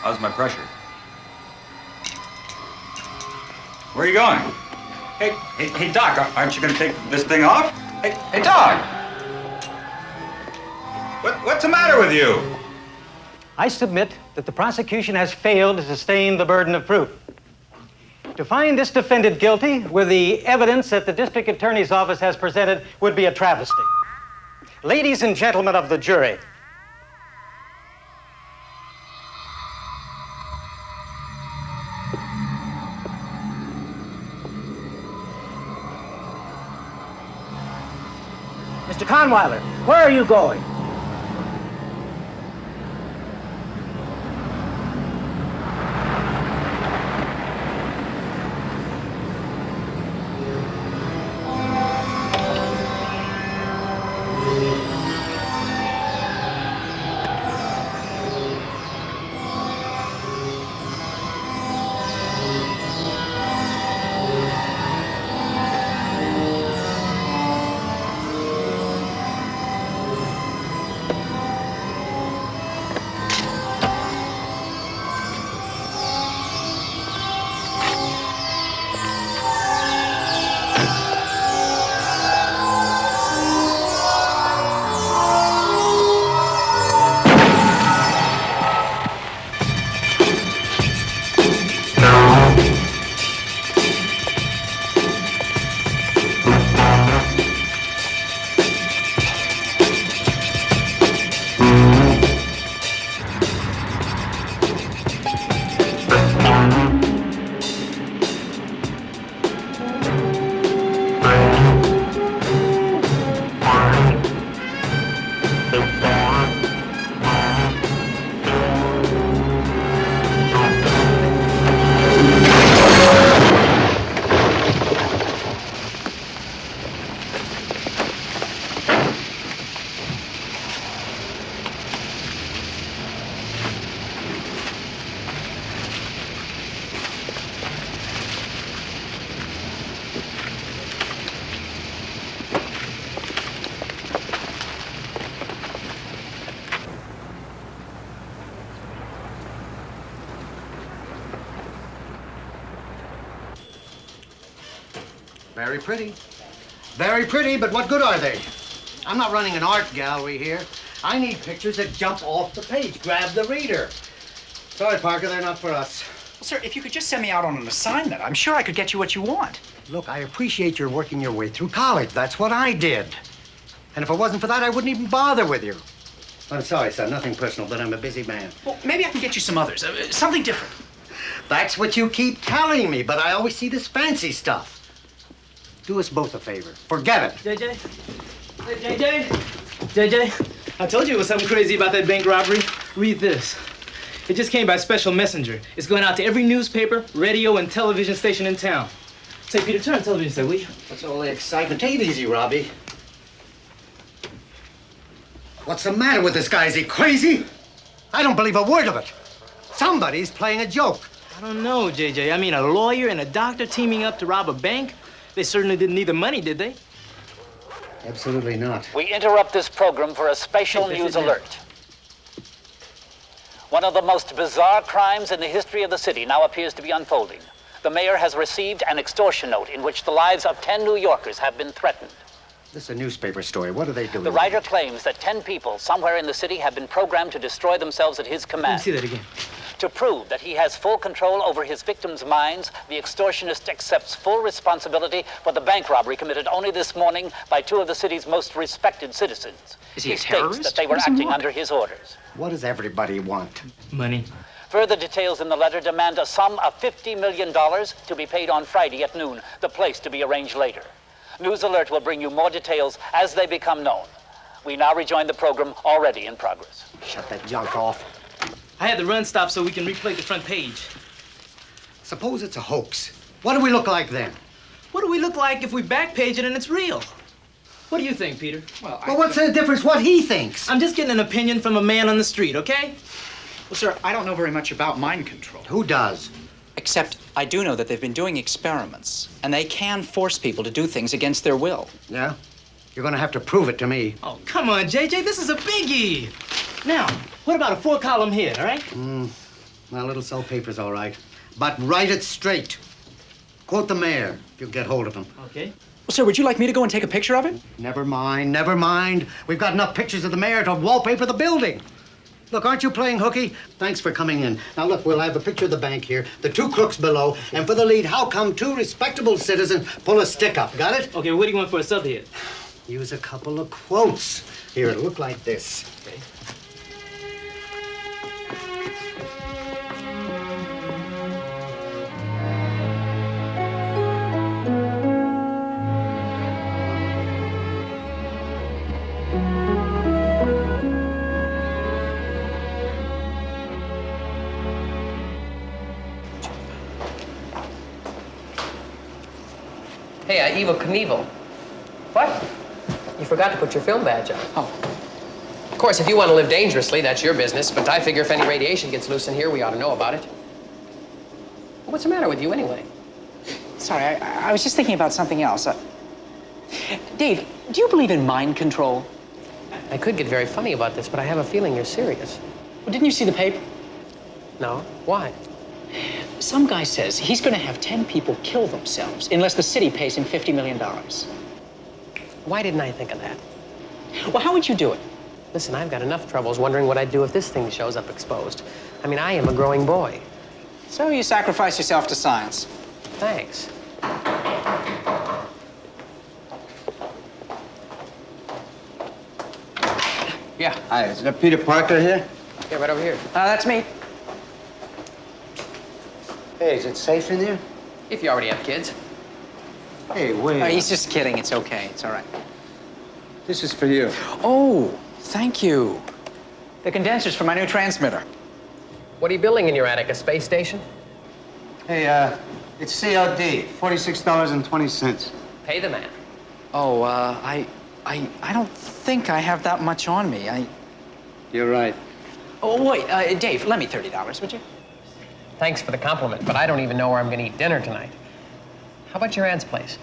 How's my pressure? Where are you going? Hey, Doc, aren't you going to take this thing off? Hey, Doc! What's the matter with you? I submit that the prosecution has failed to sustain the burden of proof. To find this defendant guilty with the evidence that the district attorney's office has presented would be a travesty. Ladies and gentlemen of the jury, Mr. Conweiler, where are you going? Very pretty. Very pretty, but what good are they? I'm not running an art gallery here. I need pictures that jump off the page, grab the reader. Sorry, Parker, they're not for us. Well, sir, if you could just send me out on an assignment, I'm sure I could get you what you want. Look, I appreciate your working your way through college. That's what I did. And if it wasn't for that, I wouldn't even bother with you. I'm sorry, son, nothing personal, but I'm a busy man. Well, maybe I can get you some others, something different. That's what you keep telling me, but I always see this fancy stuff. Do us both a favor. Forget it. JJ? Hey, JJ, I told you it was something crazy about that bank robbery. Read this. It just came by special messenger. It's going out to every newspaper, radio, and television station in town. Say, Peter, turn on television set, will you? What's all the excitement? Take it easy, Robbie. What's the matter with this guy? Is he crazy? I don't believe a word of it. Somebody's playing a joke. I don't know, JJ. I mean, a lawyer and a doctor teaming up to rob a bank? They certainly didn't need the money, did they? Absolutely not. We interrupt this program for a special news alert. One of the most bizarre crimes in the history of the city now appears to be unfolding. The mayor has received an extortion note in which the lives of 10 New Yorkers have been threatened. This is a newspaper story. What are they doing? The writer claims that 10 people somewhere in the city have been programmed to destroy themselves at his command. Let me see that again. To prove that he has full control over his victims' minds, the extortionist accepts full responsibility for the bank robbery committed only this morning by 2 of the city's most respected citizens. Is he a states terrorist? that they were acting under his orders. What does everybody want? Money. Further details in the letter demand a sum of $50 million to be paid on Friday at noon, the place to be arranged later. News Alert will bring you more details as they become known. We now rejoin the program already in progress. Shut that junk off. I had the run stop so we can replay the front page. Suppose it's a hoax. What do we look like then? What do we look like if we backpage it and it's real? What do you think, Peter? Well, What's the difference what he thinks? I'm just getting an opinion from a man on the street, okay? Well, sir, I don't know very much about mind control. Who does? Except I do know that they've been doing experiments, and they can force people to do things against their will. Yeah? You're gonna have to prove it to me. Oh, come on, JJ, this is a biggie. Now, what about a 4-column hit, all right? Well, it'll sell papers, all right. But write it straight. Quote the mayor, if you'll get hold of him. Okay. Well, sir, would you like me to go and take a picture of it? Never mind, never mind. We've got enough pictures of the mayor to wallpaper the building. Look, aren't you playing hooky? Thanks for coming in. Now, look, we'll have a picture of the bank here, the two crooks below, and for the lead, how come two respectable citizens pull a stick up? Got it? Okay, what do you want for a subhead? Use a couple of quotes. Here, it'll look like this. Okay. Hey, Evel Knievel. What? You forgot to put your film badge on. Oh. Of course, if you want to live dangerously, that's your business, but I figure if any radiation gets loose in here, we ought to know about it. What's the matter with you, anyway? Sorry, I was just thinking about something else. Dave, do you believe in mind control? I could get very funny about this, but I have a feeling you're serious. Well, didn't you see the paper? No? Why? Some guy says he's going to have 10 people kill themselves unless the city pays him $50 million. Why didn't I think of that? Well, how would you do it? Listen, I've got enough troubles wondering what I'd do if this thing shows up exposed. I mean, I am a growing boy. So you sacrifice yourself to science. Thanks. Yeah. Hi, is that Peter Parker here? Yeah, right over here. That's me. Hey, is it safe in here? If you already have kids. Hey, wait. He's just kidding. It's okay. It's all right. This is for you. Oh, thank you. The condensers for my new transmitter. What are you building in your attic, a space station? Hey, it's COD, $46.20. Pay the man. Oh, I don't think I have that much on me. You're right. Oh, wait, Dave, lend me $30, would you? Thanks for the compliment, but I don't even know where I'm going to eat dinner tonight. How about your aunt's place?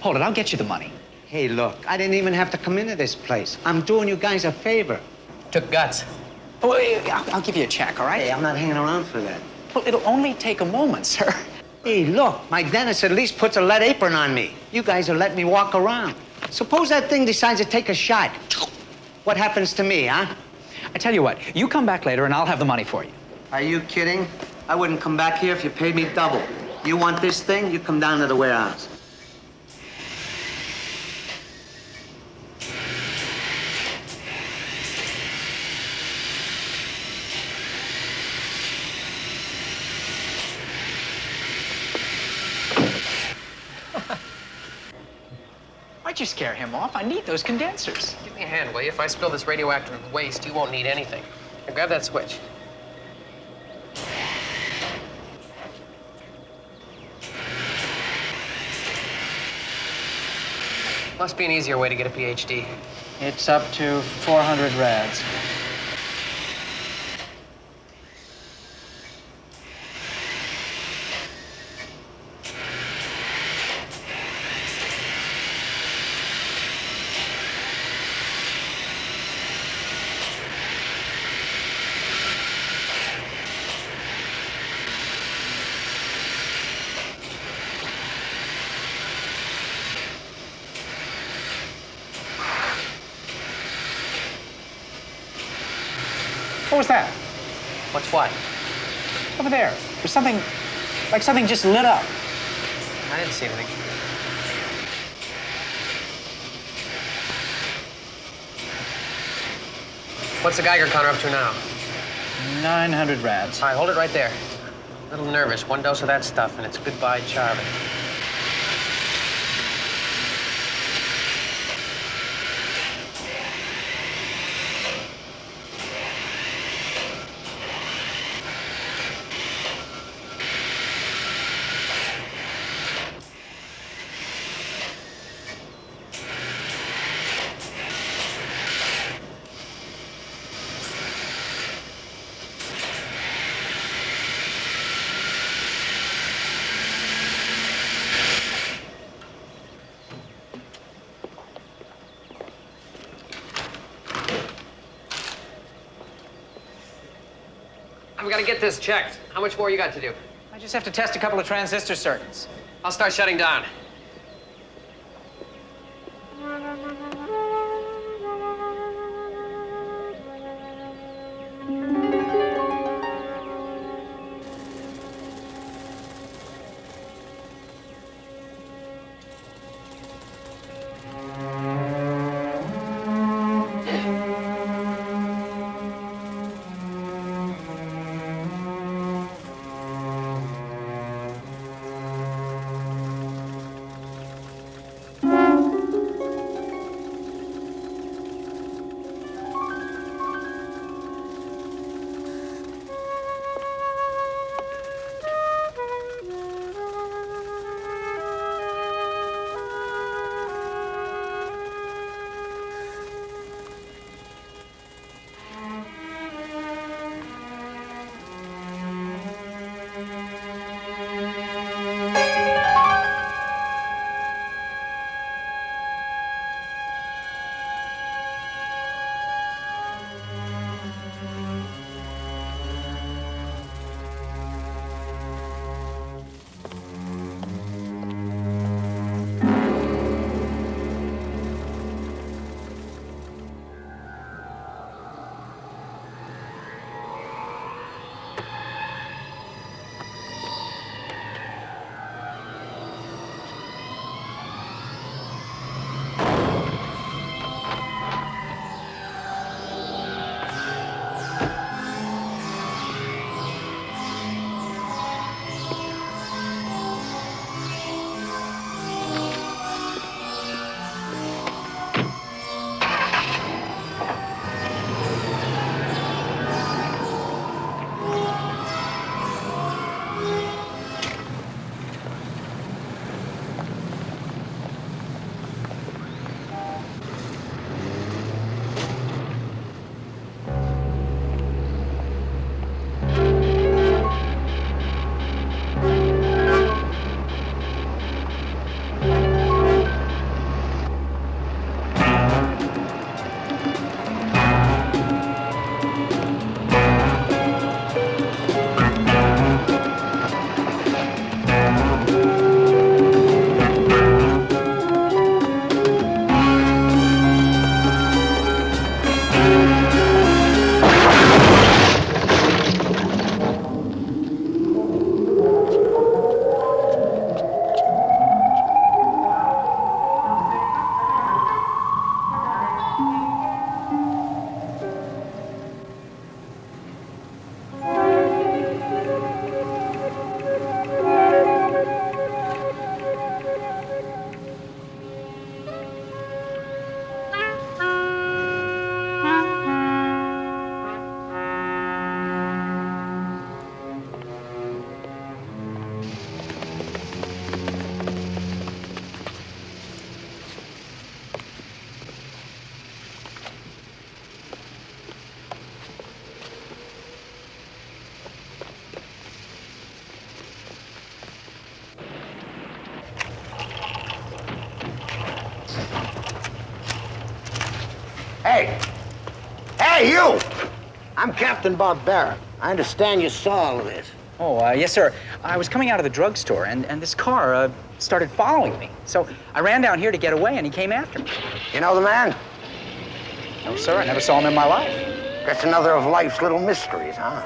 Hold it, I'll get you the money. Hey, look, I didn't even have to come into this place. I'm doing you guys a favor. Took guts. Oh, wait, I'll give you a check, all right? Hey, I'm not hanging around for that. Well, it'll only take a moment, sir. Hey, look, my dentist at least puts a lead apron on me. You guys are letting me walk around. Suppose that thing decides to take a shot. What happens to me, huh? I tell you what, you come back later and I'll have the money for you. Are you kidding? I wouldn't come back here if you paid me double. You want this thing, you come down to the warehouse. Why'd you scare him off? I need those condensers. Give me a hand, will you? If I spill this radioactive waste, you won't need anything. Now, grab that switch. Must be an easier way to get a PhD. It's up to 400 rads. What was that? What's what? Over there. There's something, like something just lit up. I didn't see anything. What's the Geiger counter up to now? 900 rads. All right, hold it right there. A little nervous. One dose of that stuff, and it's goodbye, Charlie. I've got to get this checked. How much more you got to do? I just have to test a couple of transistor circuits. I'll start shutting down. Hey! Hey, you! I'm Captain Barbera. I understand you saw all of this. Oh, yes, sir. I was coming out of the drugstore, and this car started following me. So I ran down here to get away, and he came after me. You know the man? No, sir. I never saw him in my life. That's another of life's little mysteries, huh?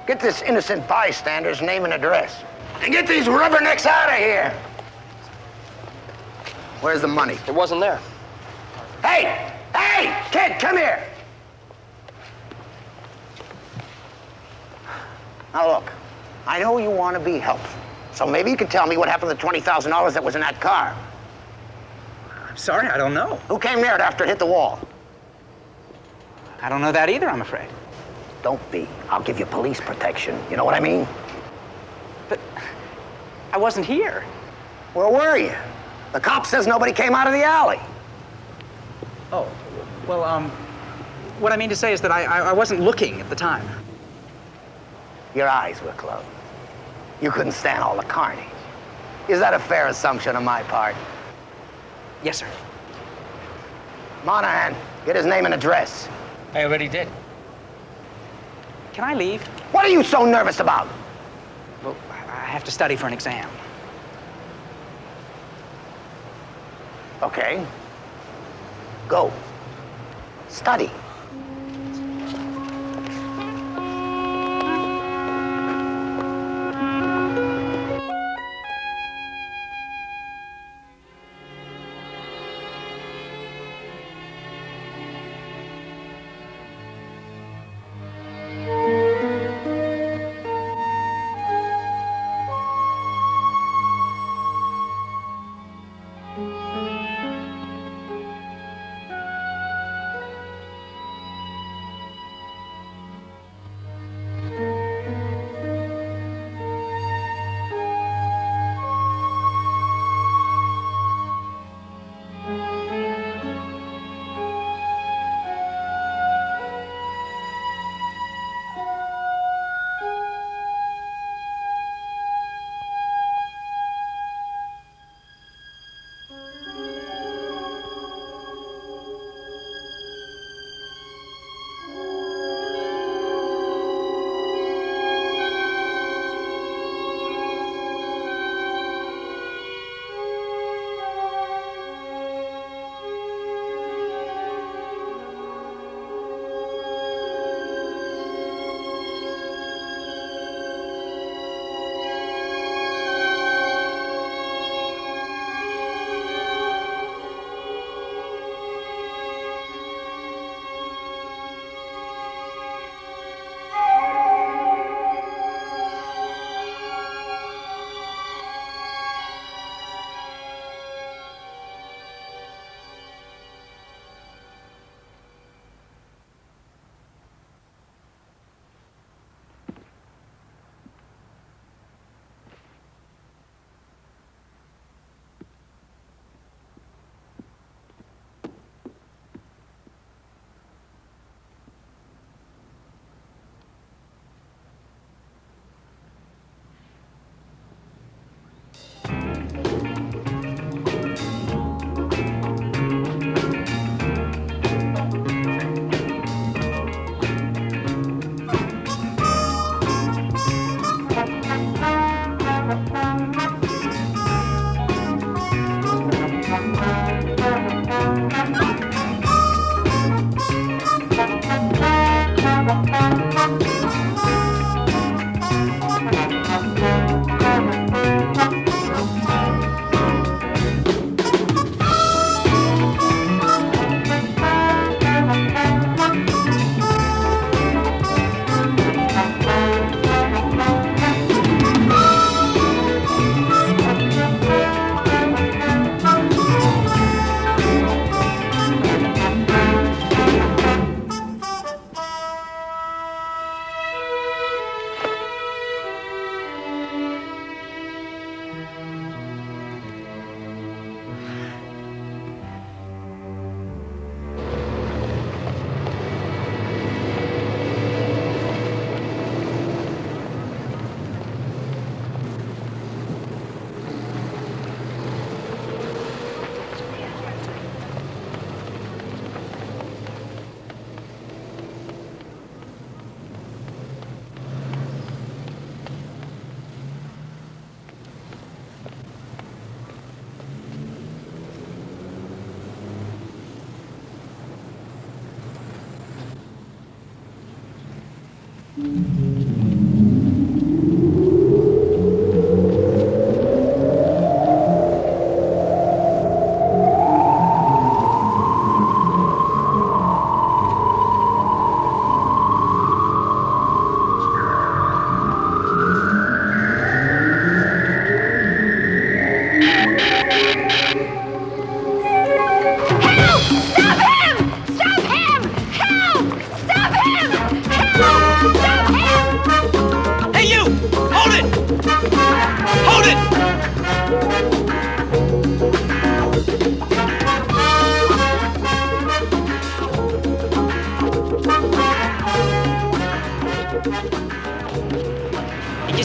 Get this innocent bystander's name and address. And get these rubbernecks out of here! Where's the money? It wasn't there. Hey! Hey! Kid, come here! Now look, I know you want to be helpful, so maybe you can tell me what happened to the $20,000 that was in that car. I'm sorry, I don't know. Who came near it after it hit the wall? I don't know that either, I'm afraid. Don't be. I'll give you police protection. You know what I mean? But I wasn't here. Where were you? The cop says nobody came out of the alley. Oh, well, what I mean to say is that I wasn't looking at the time. Your eyes were closed. You couldn't stand all the carnage. Is that a fair assumption on my part? Yes, sir. Monahan, get his name and address. I already did. Can I leave? What are you so nervous about? Well, I have to study for an exam. Okay. Go. Study.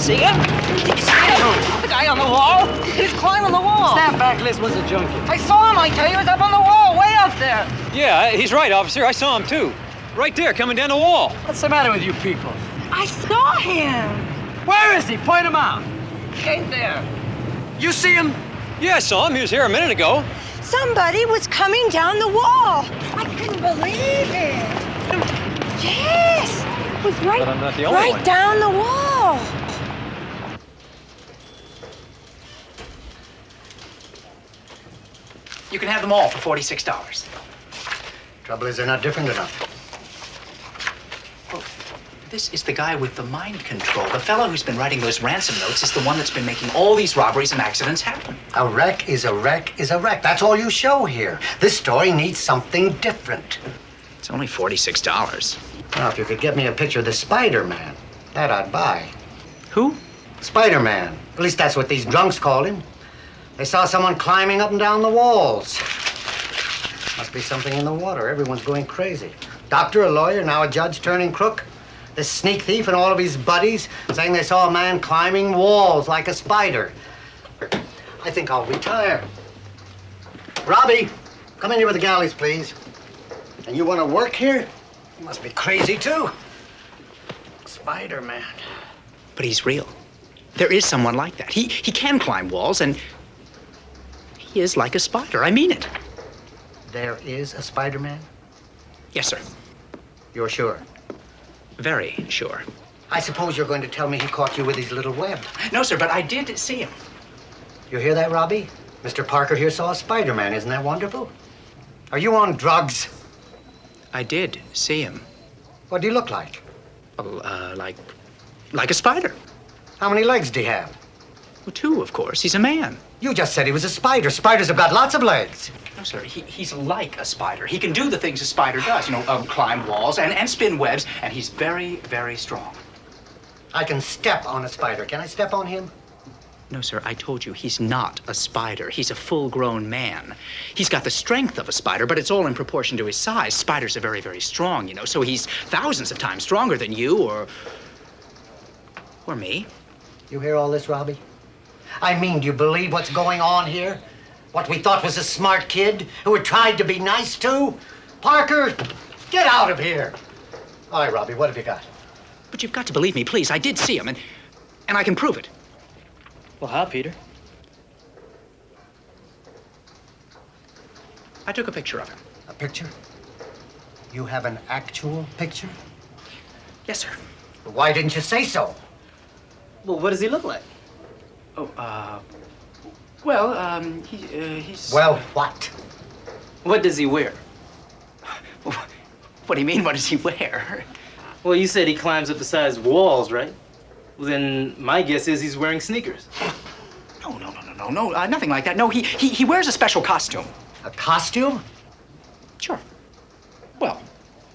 see him? Did you see him? The guy on the wall? He was climbing the wall. Snap back, Liz was a junkie. I saw him, I tell you. He was up on the wall, way up there. Yeah, he's right, officer. I saw him, too. Right there, coming down the wall. What's the matter with you people? I saw him. Where is he? Point him out. Right there. You see him? Yeah, I saw him. He was here a minute ago. Somebody was coming down the wall. I couldn't believe it. Yes, it was right, But I'm not the only right one. down the wall. You can have them all for $46. Trouble is, they're not different enough. This is the guy with the mind control. The fellow who's been writing those ransom notes is the one that's been making all these robberies and accidents happen. A wreck is a wreck is a wreck. That's all you show here. This story needs something different. It's only $46. Now, if you could get me a picture of the Spider-Man, that I'd buy. Who? Spider-Man. At least that's what these drunks called him. They saw someone climbing up and down the walls. Must be something in the water. Everyone's going crazy. Doctor, a lawyer, now a judge turning crook. This sneak thief and all of his buddies saying they saw a man climbing walls like a spider. I think I'll retire. Robbie, come in here with the galleys, please. And you want to work here? You must be crazy, too. Spider-Man. But he's real. There is someone like that. He can climb walls, and he is like a spider. I mean it. There is a Spider-Man? Yes, sir. You're sure? Very sure. I suppose you're going to tell me he caught you with his little web. No, sir, but I did see him. You hear that, Robbie? Mr. Parker here saw a Spider-Man. Isn't that wonderful? Are you on drugs? I did see him. What do you look like? Well, like a spider. How many legs do you have? Well, 2, of course. He's a man. You just said he was a spider. Spiders have got lots of legs. No, sir, he's like a spider. He can do the things a spider does, climb walls and spin webs, and he's very, very strong. I can step on a spider. Can I step on him? No, sir, I told you, he's not a spider. He's a full-grown man. He's got the strength of a spider, but it's all in proportion to his size. Spiders are very, very strong, so he's thousands of times stronger than you or me. You hear all this, Robbie? I mean, do you believe what's going on here? What we thought was a smart kid who had tried to be nice to? Parker, get out of here. All right, Robbie, what have you got? But you've got to believe me, please. I did see him, and I can prove it. Well, how, Peter? I took a picture of him. A picture? You have an actual picture? Yes, sir. Why didn't you say so? Well, what does he look like? Oh, he's... Well, what? What does he wear? What do you mean, what does he wear? Well, you said he climbs up the sides of walls, right? Well, then my guess is he's wearing sneakers. No, nothing like that. No, he wears a special costume. A costume? Sure. Well,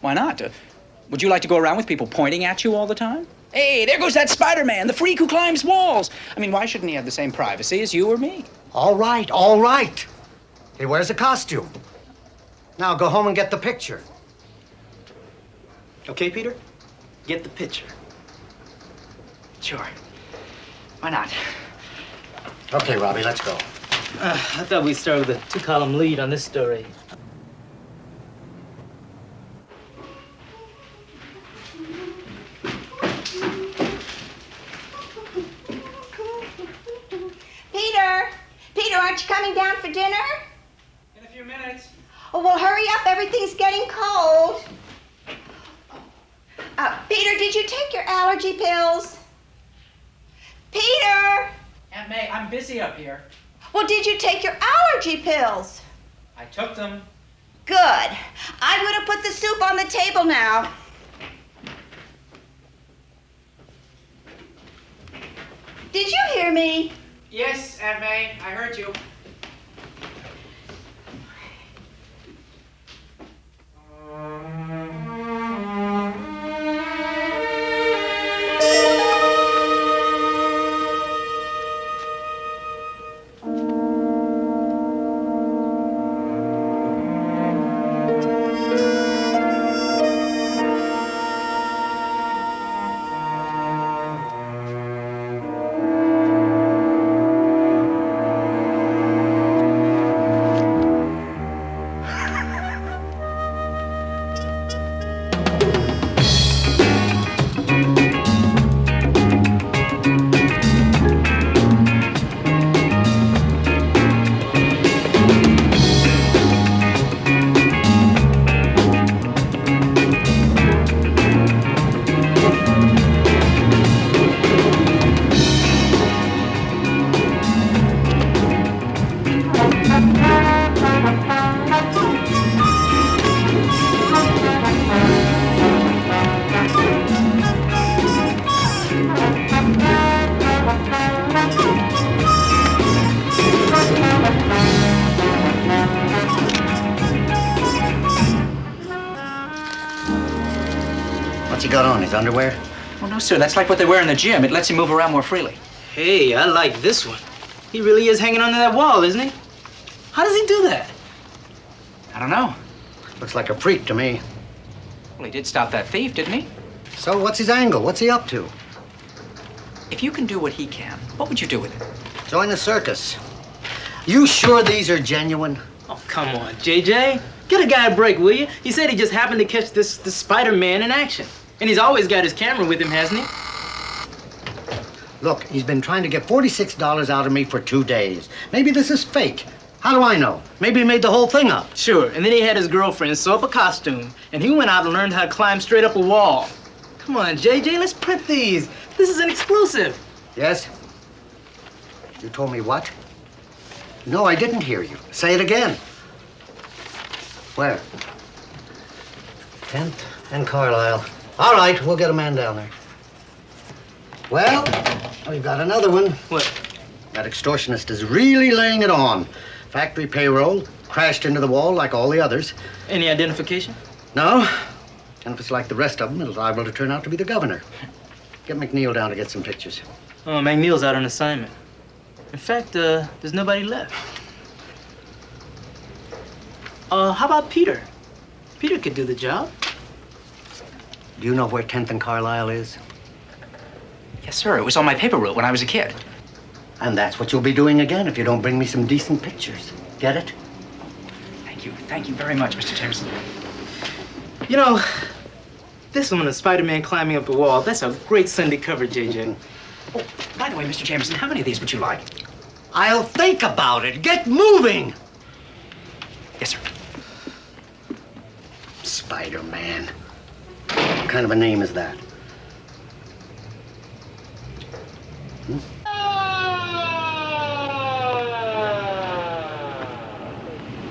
why not? Would you like to go around with people pointing at you all the time? Hey, there goes that Spider-Man, the freak who climbs walls. I mean, why shouldn't he have the same privacy as you or me? All right, all right. He wears a costume. Now go home and get the picture. Okay, Peter? Get the picture. Sure. Why not? Okay, Robbie, let's go. I thought we'd start with a 2-column lead on this story. Peter, aren't you coming down for dinner? In a few minutes. Oh, well, hurry up. Everything's getting cold. Peter, did you take your allergy pills? Peter! Aunt May, I'm busy up here. Well, did you take your allergy pills? I took them. Good. I'm going to put the soup on the table now. Did you hear me? Yes, Aunt May, I heard you. he got on? His underwear? Oh, no, sir. That's like what they wear in the gym. It lets you move around more freely. Hey, I like this one. He really is hanging onto that wall, isn't he? How does he do that? I don't know. Looks like a freak to me. Well, he did stop that thief, didn't he? So what's his angle? What's he up to? If you can do what he can, what would you do with it? Join the circus. You sure these are genuine? Oh, come on, JJ. Get a guy a break, will you? He said he just happened to catch this Spider-Man in action. And he's always got his camera with him, hasn't he? Look, he's been trying to get $46 out of me for 2 days. Maybe this is fake. How do I know? Maybe he made the whole thing up. Sure, and then he had his girlfriend sew up a costume, and he went out and learned how to climb straight up a wall. Come on, JJ, let's print these. This is an exclusive. Yes? You told me what? No, I didn't hear you. Say it again. Where? 10th and Carlisle. All right, we'll get a man down there. Well, we've got another one. What? That extortionist is really laying it on. Factory payroll, crashed into the wall like all the others. Any identification? No. And if it's like the rest of them, it's liable to turn out to be the governor. Get McNeil down to get some pictures. Oh, McNeil's out on assignment. In fact, there's nobody left. How about Peter? Peter could do the job. Do you know where 10th and Carlisle is? Yes, sir. It was on my paper route when I was a kid. And that's what you'll be doing again if you don't bring me some decent pictures. Get it? Thank you. Thank you very much, Mr. Jameson. You know, this one of Spider-Man climbing up a wall, that's a great Sunday cover, JJ. Oh, by the way, Mr. Jameson, how many of these would you like? I'll think about it. Get moving! Yes, sir. Spider-Man. What kind of a name is that?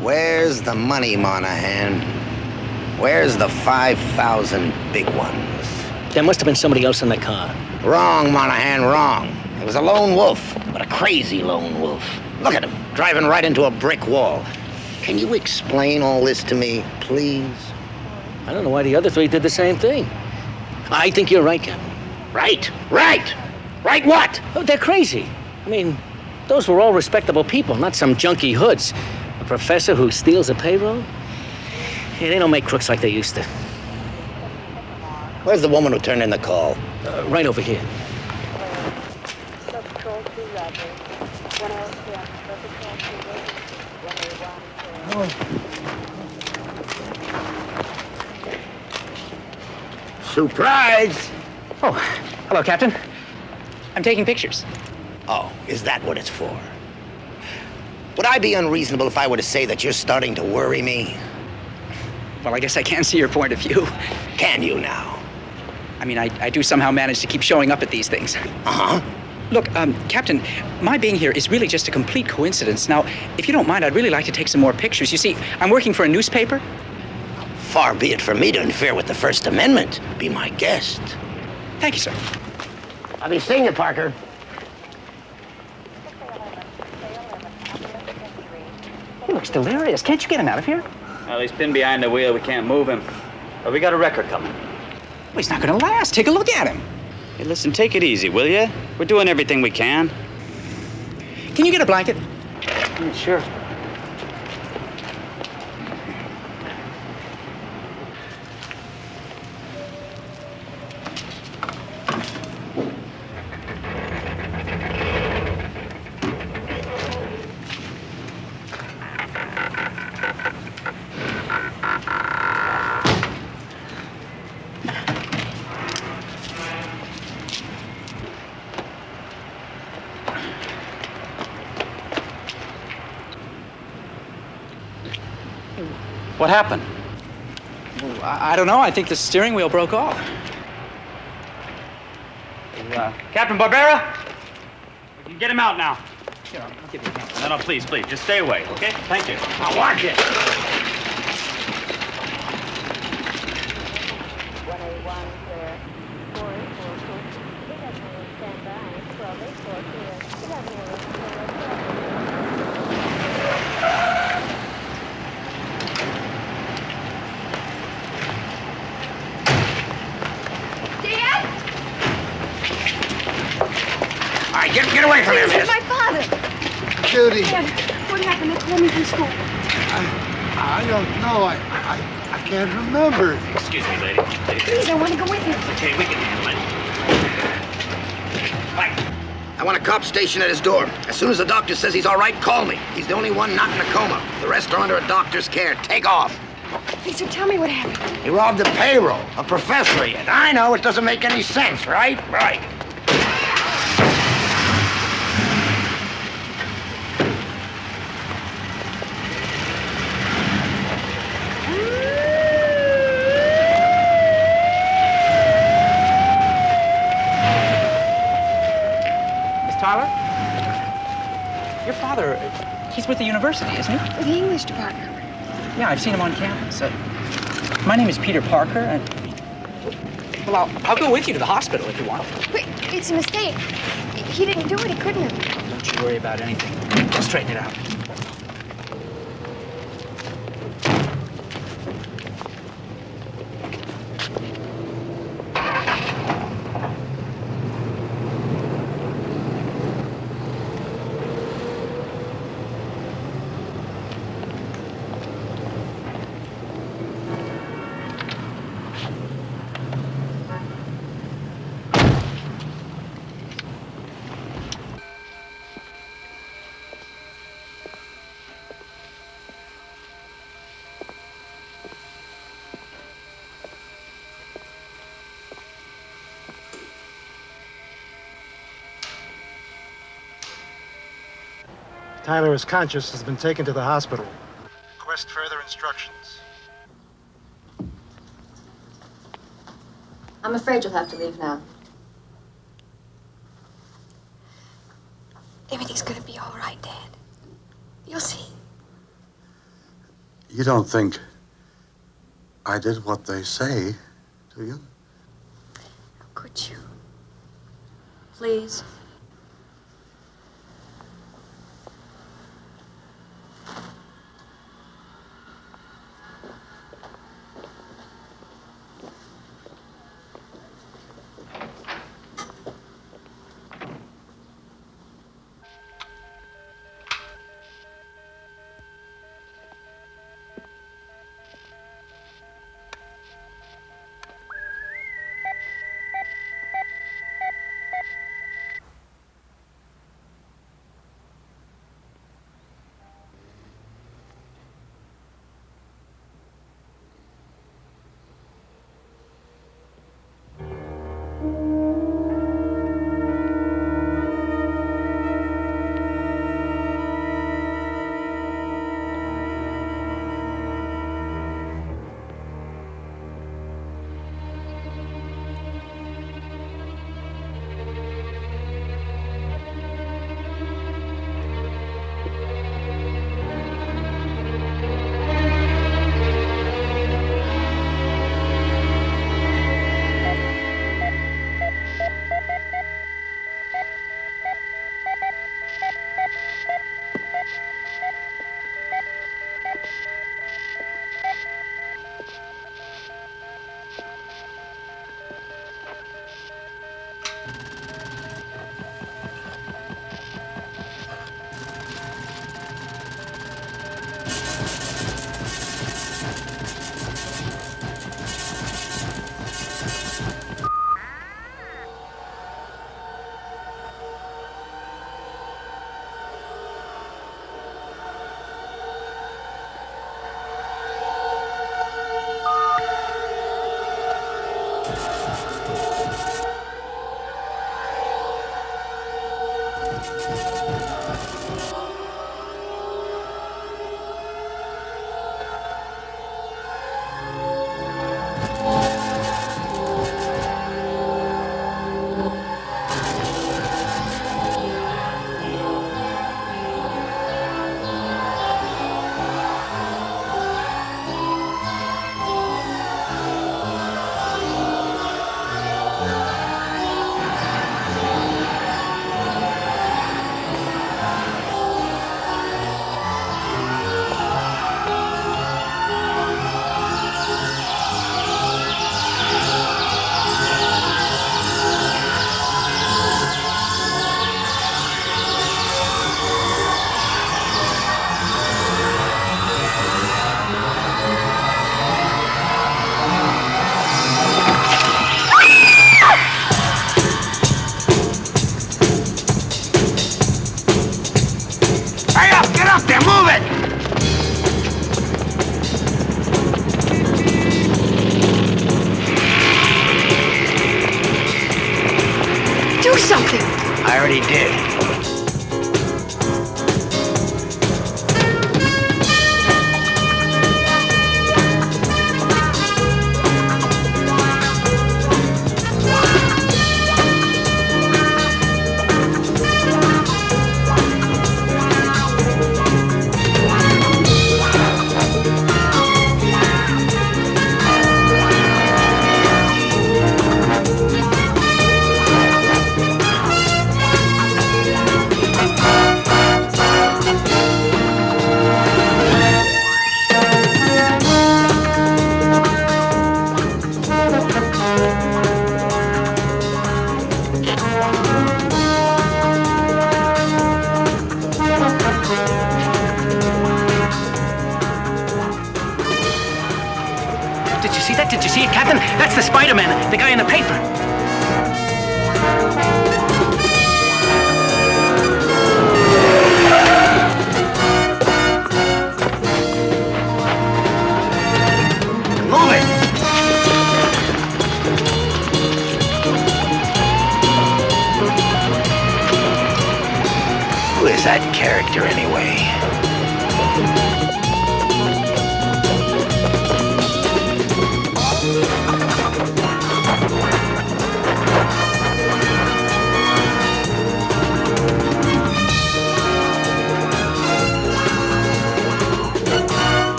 Where's the money, Monahan? Where's the 5,000 big ones? There must have been somebody else in the car. Wrong, Monahan, wrong. It was a lone wolf, but a crazy lone wolf. Look at him, driving right into a brick wall. Can you explain all this to me, please? I don't know why the other three did the same thing. I think you're right, Captain. Right, right. Right what? Oh, they're crazy. I mean, those were all respectable people, not some junky hoods. A professor who steals a payroll? Yeah, they don't make crooks like they used to. Where's the woman who turned in the call? Right over here. Surprise! Oh, hello, Captain. I'm taking pictures. Oh, is that what it's for? Would I be unreasonable if I were to say that you're starting to worry me? Well, I guess I can see your point of view. Can you now? I mean, I do somehow manage to keep showing up at these things. Uh-huh. Look, Captain, my being here is really just a complete coincidence. Now, if you don't mind, I'd really like to take some more pictures. You see, I'm working for a newspaper. Far be it from me to interfere with the First Amendment. Be my guest. Thank you, sir. I'll be seeing you, Parker. He looks delirious. Can't you get him out of here? Well, he's pinned behind the wheel. We can't move him. But we got a wrecker coming. Well, he's not going to last. Take a look at him. Hey, listen, take it easy, will you? We're doing everything we can. Can you get a blanket? Sure. What happened? Well, I don't know. I think the steering wheel broke off. Captain Barbera? We can get him out now. Here, I'll give you a hand. No, please, just stay away, okay? Thank you. I'll watch it. Dad, what happened? They called me from school. I don't know. I can't remember. Excuse me, lady. Please, I want to go with you. Okay, we can handle it. Mike, I want a cop stationed at his door. As soon as the doctor says he's all right, call me. He's the only one not in a coma. The rest are under a doctor's care. Take off. Please, so tell me what happened. He robbed the payroll, a professor yet. I know it doesn't make any sense, right? Right. Miss Tyler? Your father, he's with the university, isn't he? The English department. Yeah, I've seen him on campus. My name is Peter Parker, and... Well, I'll go with you to the hospital if you want. Wait, it's a mistake. He didn't do it. He couldn't have. Don't you worry about anything. We'll straighten it out. Tyler is conscious, has been taken to the hospital. Request further instructions. I'm afraid you'll have to leave now. Everything's gonna be all right, Dad. You'll see. You don't think I did what they say, do you? How could you? Please. you! Move it! Do something! I already did. Did you see that? Did you see it, Captain? That's the Spider-Man, the guy in the paper. Move it! Who is that character, anyway?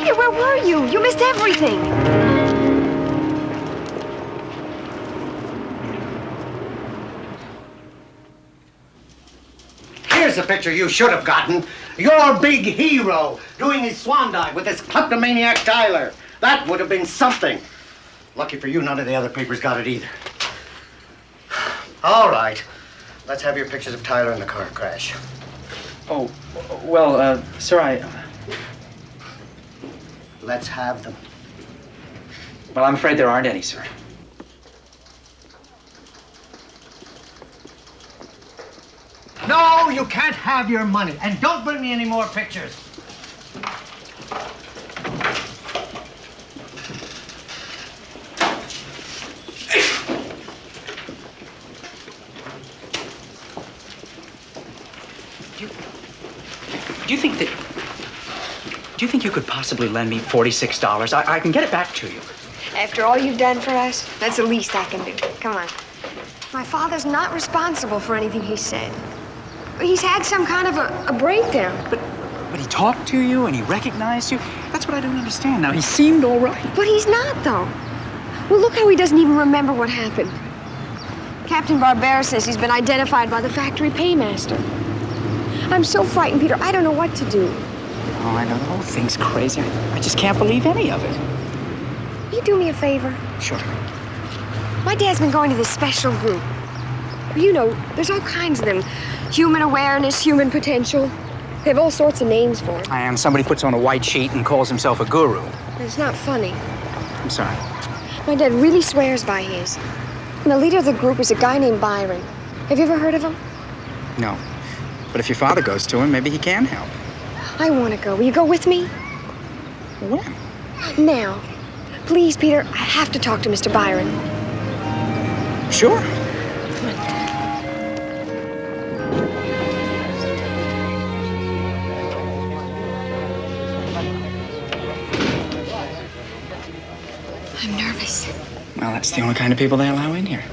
Peter, where were you? You missed everything. Here's the picture you should have gotten. Your big hero doing his swan dive with this kleptomaniac Tyler. That would have been something. Lucky for you, none of the other papers got it either. All right. Let's have your pictures of Tyler in the car crash. Oh, well, sir, Let's have them. Well, I'm afraid there aren't any, sir. No, you can't have your money. And don't bring me any more pictures. Do you think you could possibly lend me $46? I can get it back to you. After all you've done for us, that's the least I can do. Come on. My father's not responsible for anything he said. He's had some kind of a breakdown. But he talked to you and he recognized you. That's what I don't understand. Now, he seemed all right. But he's not, though. Well, look how he doesn't even remember what happened. Captain Barbera says he's been identified by the factory paymaster. I'm so frightened, Peter. I don't know what to do. Oh, I know. The whole thing's crazy. I just can't believe any of it. Will you do me a favor? Sure. My dad's been going to this special group. You know, there's all kinds of them. Human awareness, human potential. They have all sorts of names for it. And somebody puts on a white sheet and calls himself a guru. It's not funny. I'm sorry. My dad really swears by his. And the leader of the group is a guy named Byron. Have you ever heard of him? No. But if your father goes to him, maybe he can help. I want to go. Will you go with me? When? Now. Please, Peter, I have to talk to Mr. Byron. Sure. I'm nervous. Well, that's the only kind of people they allow in here.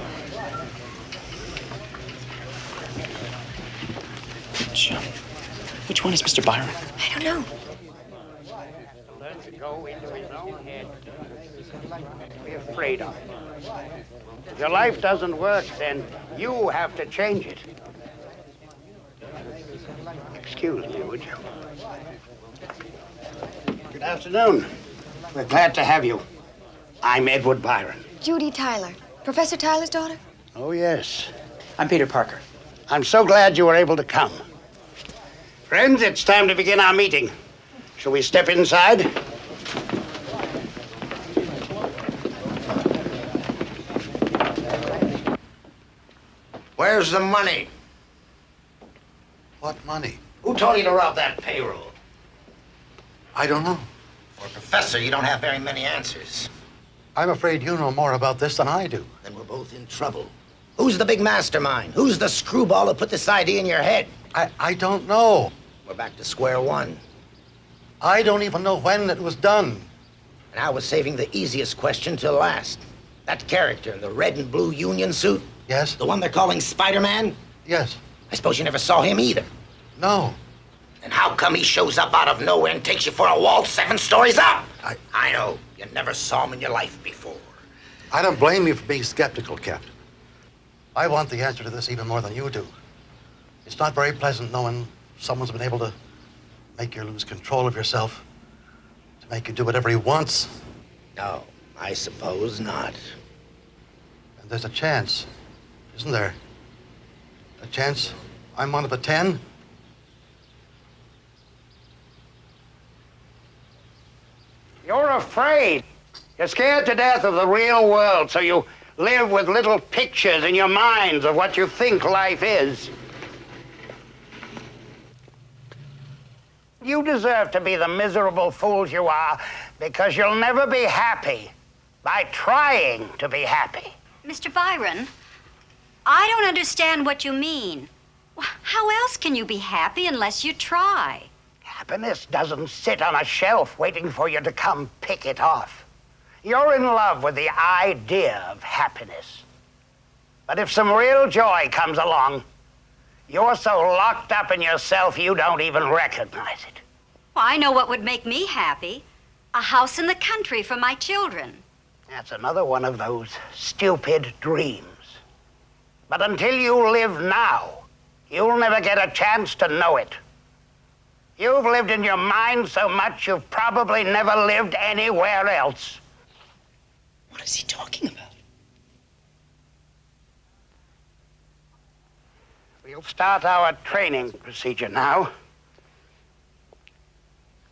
Which one is Mr. Byron? I don't know. Be afraid of it. If your life doesn't work, then you have to change it. Excuse me, would you? Good afternoon. We're glad to have you. I'm Edward Byron. Judy Tyler. Professor Tyler's daughter? Oh, yes. I'm Peter Parker. I'm so glad you were able to come. Friends, it's time to begin our meeting. Shall we step inside? Where's the money? What money? Who told you to rob that payroll? I don't know. For a professor, you don't have very many answers. I'm afraid you know more about this than I do. Then we're both in trouble. Who's the big mastermind? Who's the screwball who put this idea in your head? I don't know. We're back to square one. I don't even know when it was done. And I was saving the easiest question till last. That character in the red and blue union suit? Yes? The one they're calling Spider-Man? Yes. I suppose you never saw him either. No. And how come he shows up out of nowhere and takes you for a waltz 7 stories up? I know. You never saw him in your life before. I don't blame you for being skeptical, Captain. I want the answer to this even more than you do. It's not very pleasant knowing someone's been able to make you lose control of yourself, to make you do whatever he wants. No, I suppose not. And there's a chance, isn't there? A chance I'm one of the 10? You're afraid. You're scared to death of the real world, so you live with little pictures in your minds of what you think life is. You deserve to be the miserable fools you are because you'll never be happy by trying to be happy. Mr. Byron, I don't understand what you mean. How else can you be happy unless you try? Happiness doesn't sit on a shelf waiting for you to come pick it off. You're in love with the idea of happiness. But if some real joy comes along, you're so locked up in yourself you don't even recognize it. Well, I know what would make me happy. A house in the country for my children. That's another one of those stupid dreams. But until you live now, you'll never get a chance to know it. You've lived in your mind so much you've probably never lived anywhere else. What is he talking about? We'll start our training procedure now.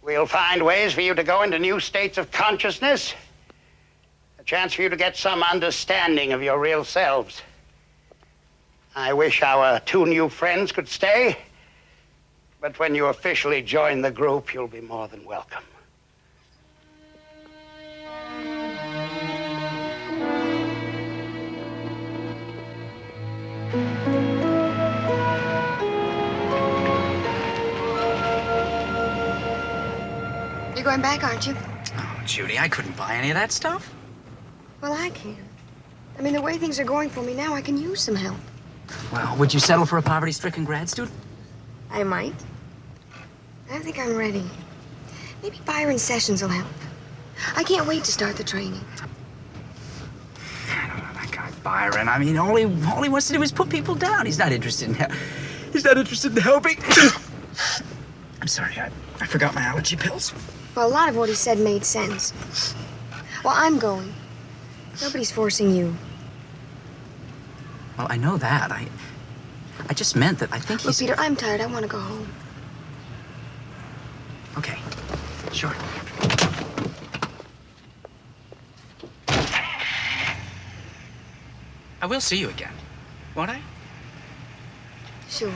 We'll find ways for you to go into new states of consciousness. A chance for you to get some understanding of your real selves. I wish our 2 new friends could stay. But when you officially join the group, you'll be more than welcome. You're going back, aren't you? Oh, Judy, I couldn't buy any of that stuff. Well, I can. I mean, the way things are going for me now, I can use some help. Well, would you settle for a poverty-stricken grad student? I might. I don't think I'm ready. Maybe Byron Sessions will help. I can't wait to start the training. I don't know that guy Byron. I mean, all he wants to do is put people down. He's not interested in helping. I'm sorry, I forgot my allergy pills. Well, a lot of what he said made sense. Well, I'm going. Nobody's forcing you. Well, I know that. I just meant that I think Look, he's... Peter, I'm tired. I want to go home. Okay, sure. I will see you again, won't I? Sure.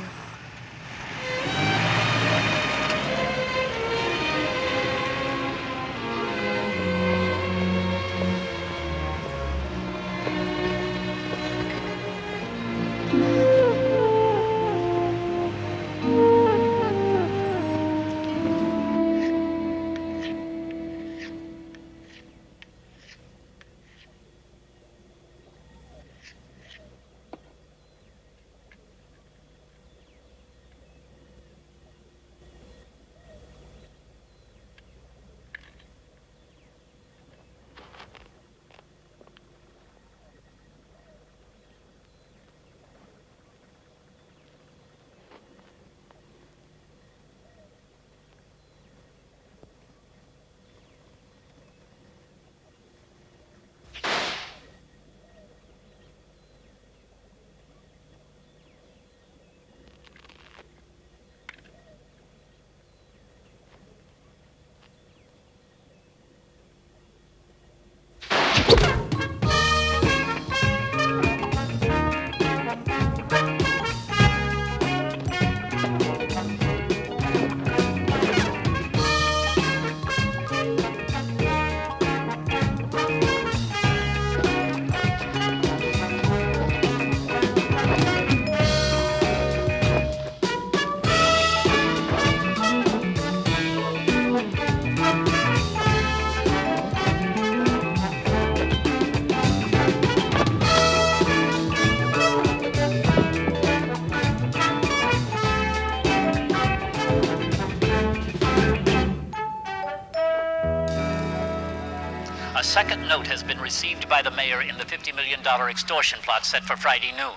second note has been received by the mayor in the $50 million extortion plot set for Friday noon.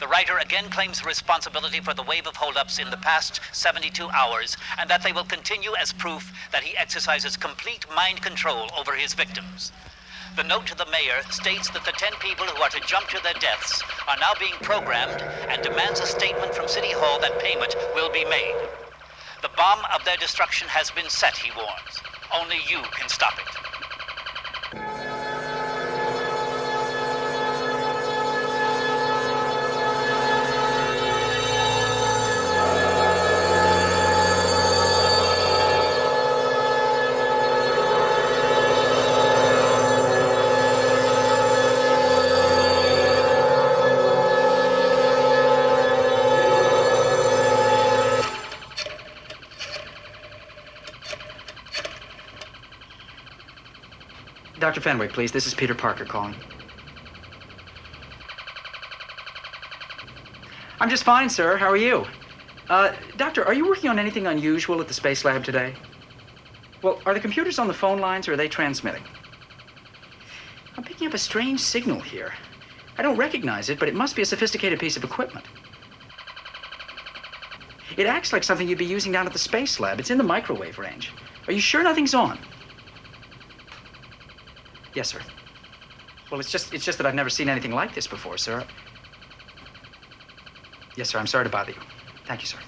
The writer again claims responsibility for the wave of holdups in the past 72 hours, and that they will continue as proof that he exercises complete mind control over his victims. The note to the mayor states that the 10 people who are to jump to their deaths are now being programmed and demands a statement from City Hall that payment will be made. The bomb of their destruction has been set, he warns. Only you can stop it. Dr. Fenway, please. This is Peter Parker calling. I'm just fine, sir. How are you? Doctor, are you working on anything unusual at the Space Lab today? Well, are the computers on the phone lines or are they transmitting? I'm picking up a strange signal here. I don't recognize it, but it must be a sophisticated piece of equipment. It acts like something you'd be using down at the Space Lab. It's in the microwave range. Are you sure nothing's on? Yes, sir. Well, it's just that I've never seen anything like this before, sir. Yes, sir. I'm sorry to bother you. Thank you, sir.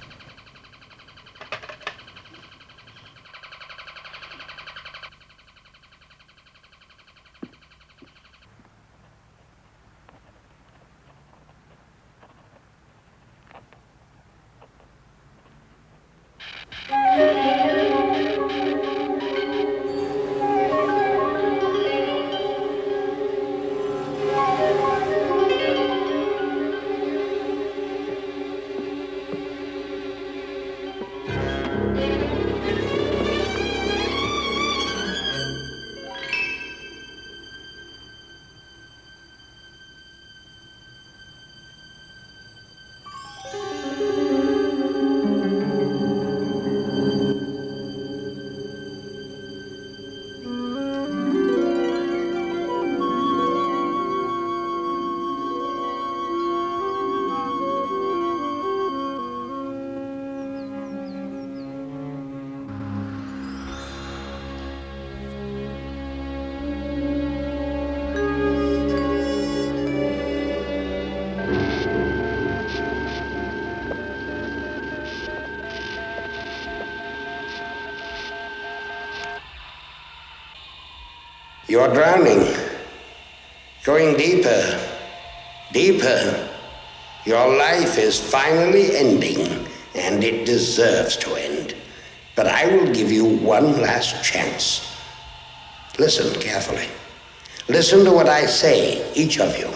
You're drowning. Going deeper, deeper. Your life is finally ending, and it deserves to end. But I will give you one last chance. Listen carefully. Listen to what I say, each of you.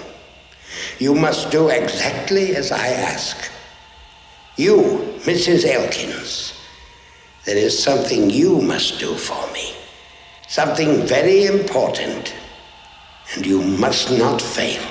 You must do exactly as I ask. You, Mrs. Elkins, there is something you must do for me. Something very important, and you must not fail.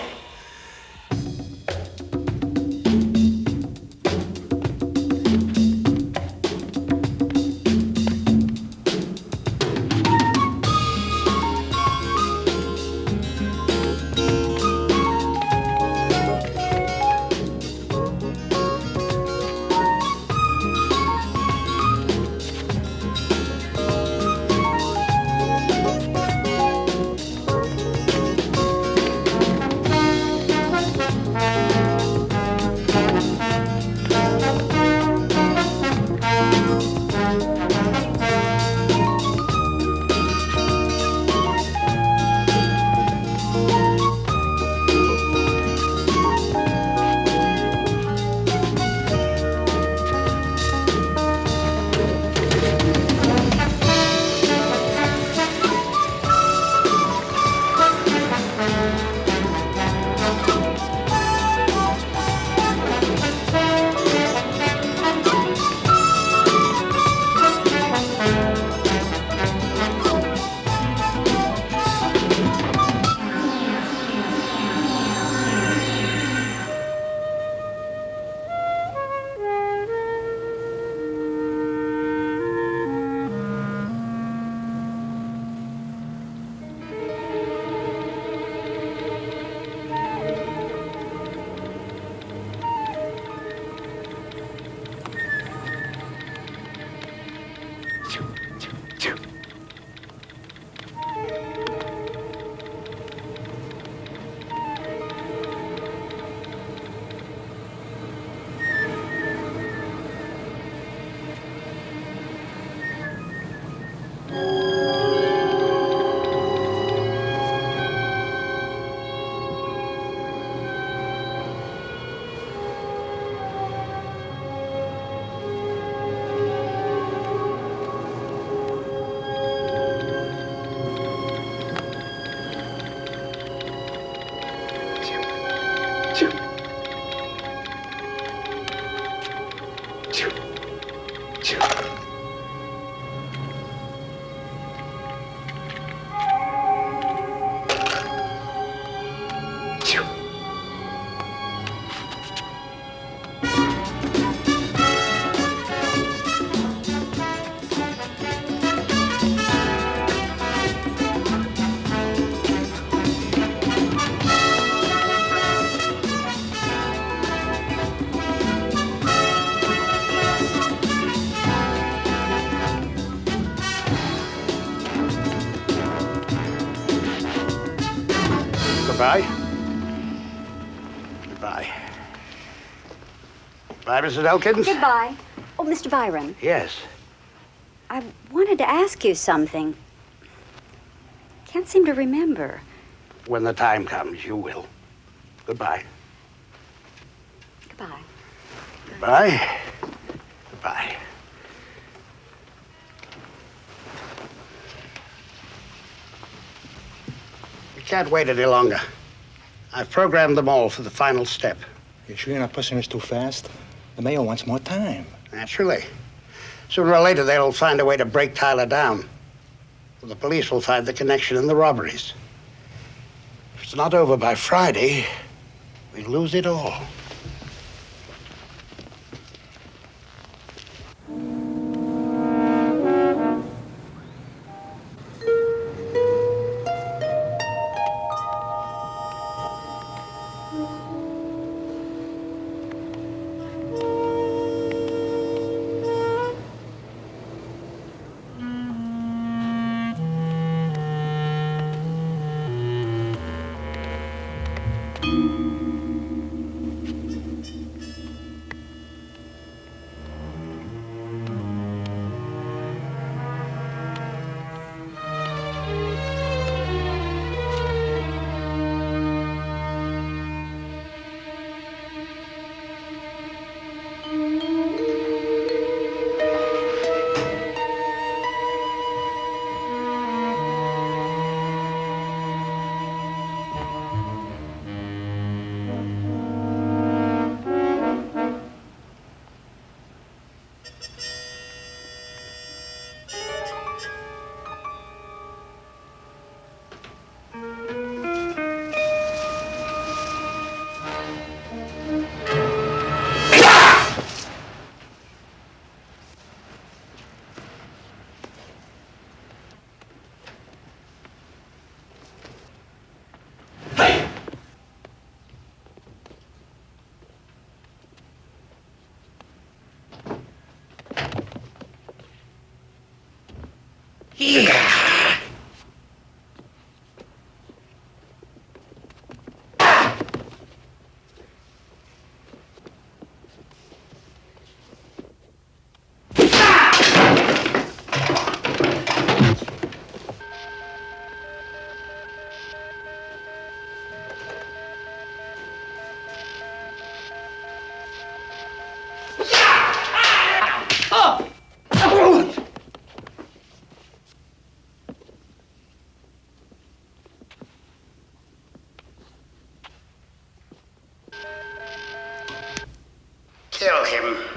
Goodbye. Bye, Mrs. Elkins. Goodbye. Oh, Mr. Byron, Yes. I wanted to ask you something. Can't seem to remember. When the time comes, you will. Goodbye. Goodbye. Goodbye. Goodbye. We can't wait any longer. I've programmed them all for the final step. You sure you're not pushing this too fast? The mayor wants more time. Naturally. Sooner or later, they'll find a way to break Tyler down. The police will find the connection in the robberies. If it's not over by Friday, we lose it all. Kill him.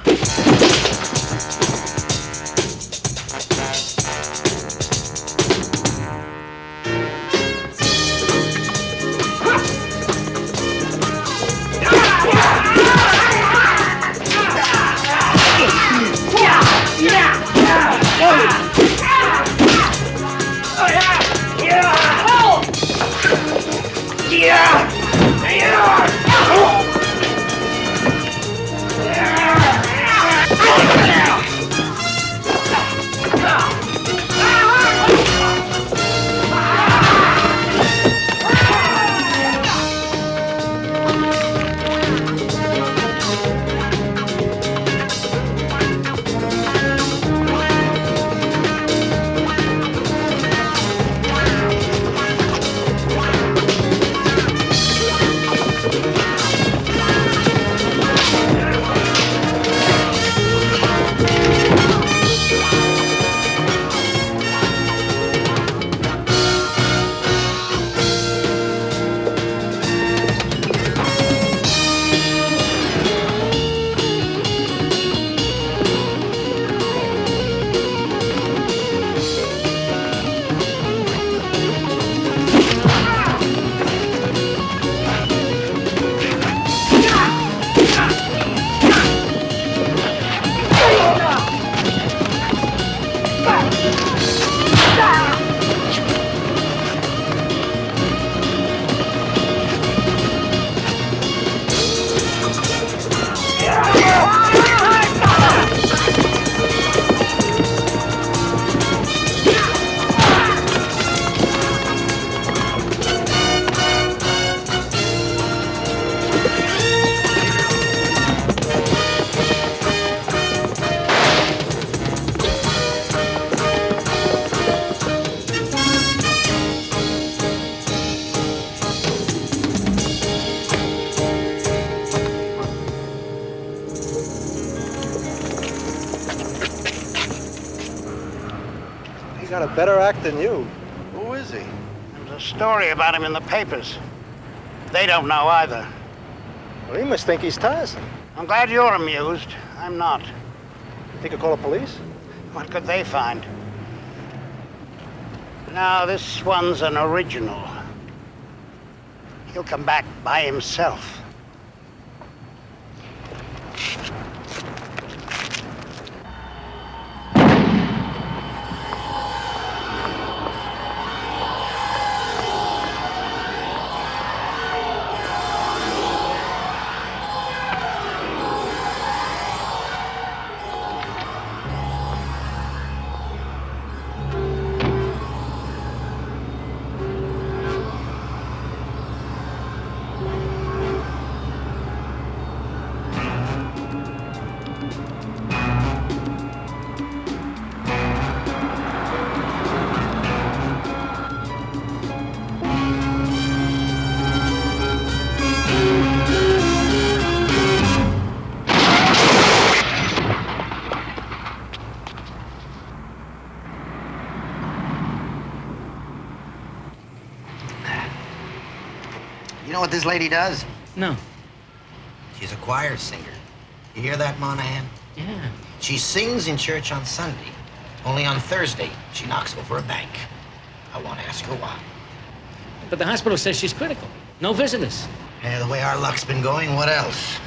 a better act than you. Who is he? There's a story about him in the papers. They don't know either. Well, he must think he's Tarzan. I'm glad you're amused. I'm not. You think he'll call the police? What could they find? No, this one's an original. He'll come back by himself. You know what this lady does? No. She's a choir singer. You hear that, Monahan? Yeah. She sings in church on Sunday. Only on Thursday, she knocks over a bank. I want to ask her why. But the hospital says she's critical. No visitors. Yeah, the way our luck's been going, what else?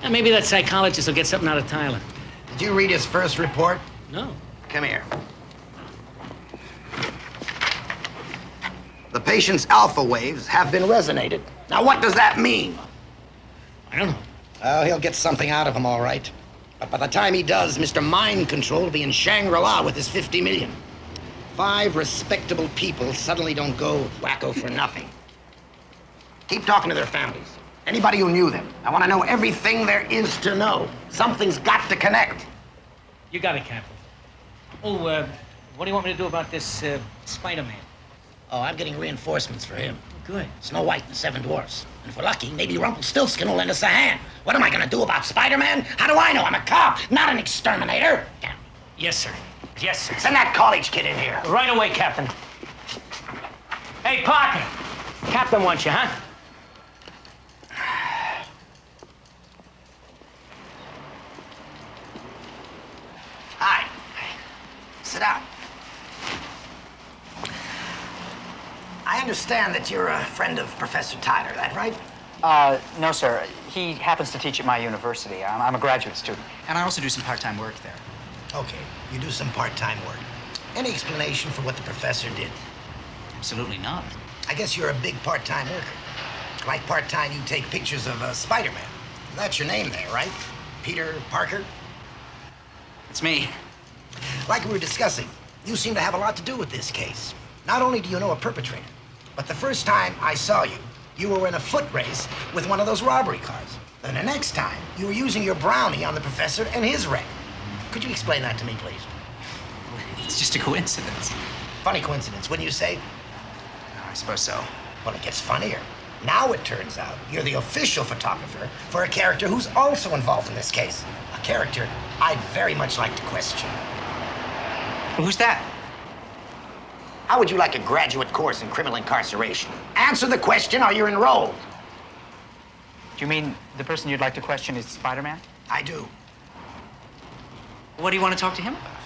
Maybe that psychologist will get something out of Tyler. Did you read his first report? No. Come here. The patient's alpha waves have been resonated. Now, what does that mean? I don't know. Well, he'll get something out of him, all right. But by the time he does, Mr. Mind Control will be in Shangri-La with his 50 million. 5 respectable people suddenly don't go wacko for nothing. Keep talking to their families. Anybody who knew them. I want to know everything there is to know. Something's got to connect. You got it, Captain. Oh, what do you want me to do about this Spider-Man? Oh, I'm getting reinforcements for him. Good. Snow White and the 7 Dwarfs. And if we're lucky, maybe Rumpelstiltskin will lend us a hand. What am I gonna do about Spider-Man? How do I know? I'm a cop, not an exterminator. Damn. Yes, sir. Yes, sir. Send that college kid in here. Right away, Captain. Hey, Parker. Captain wants you, huh? Hi. Sit down. I understand that you're a friend of Professor Tyler, that right? No, sir. He happens to teach at my university. I'm a graduate student. And I also do some part-time work there. Okay, you do some part-time work. Any explanation for what the professor did? Absolutely not. I guess you're a big part-time worker. Like part-time, you take pictures of Spider-Man. That's your name there, right? Peter Parker? It's me. Like we were discussing, you seem to have a lot to do with this case. Not only do you know a perpetrator, but the first time I saw you, you were in a foot race with one of those robbery cars. Then the next time, you were using your brownie on the professor and his wreck. Could you explain that to me, please? It's just a coincidence. Funny coincidence, wouldn't you say? I suppose so. Well, it gets funnier. Now it turns out you're the official photographer for a character who's also involved in this case. A character I'd very much like to question. Who's that? How would you like a graduate course in criminal incarceration? Answer the question or you're enrolled. Do you mean the person you'd like to question is Spider-Man? I do. What do you want to talk to him about?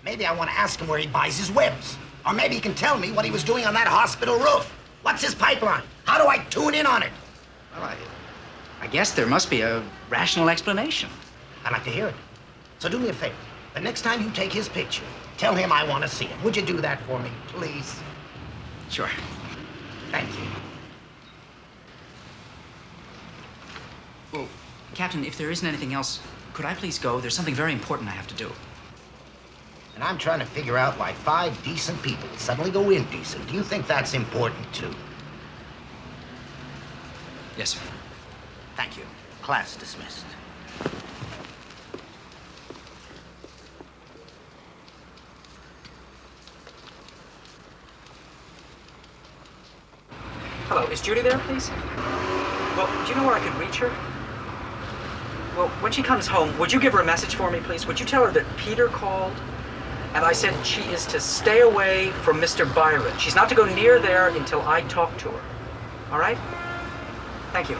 Maybe I want to ask him where he buys his webs. Or maybe he can tell me what he was doing on that hospital roof. What's his pipeline? How do I tune in on it? Well, I guess there must be a rational explanation. I'd like to hear it. So do me a favor. The next time you take his picture, tell him I want to see it. Would you do that for me, please? Sure. Thank you. Well, Captain, if there isn't anything else, could I please go? There's something very important I have to do. And I'm trying to figure out why 5 decent people suddenly go indecent. Do you think that's important, too? Yes, sir. Thank you. Class dismissed. Hello, is Judy there, please? Well, do you know where I could reach her? Well, when she comes home, would you give her a message for me, please? Would you tell her that Peter called And I said she is to stay away from Mr. Byron. She's not to go near there until I talk to her. All right? Thank you.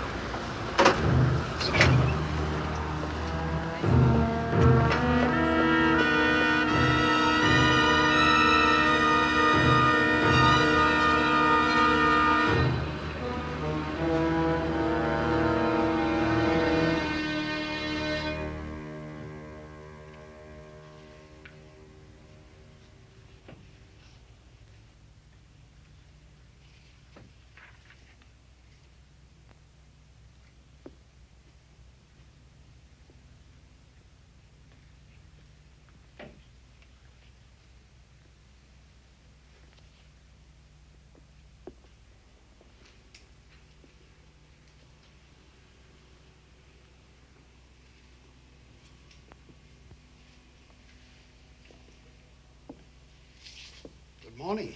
Good morning.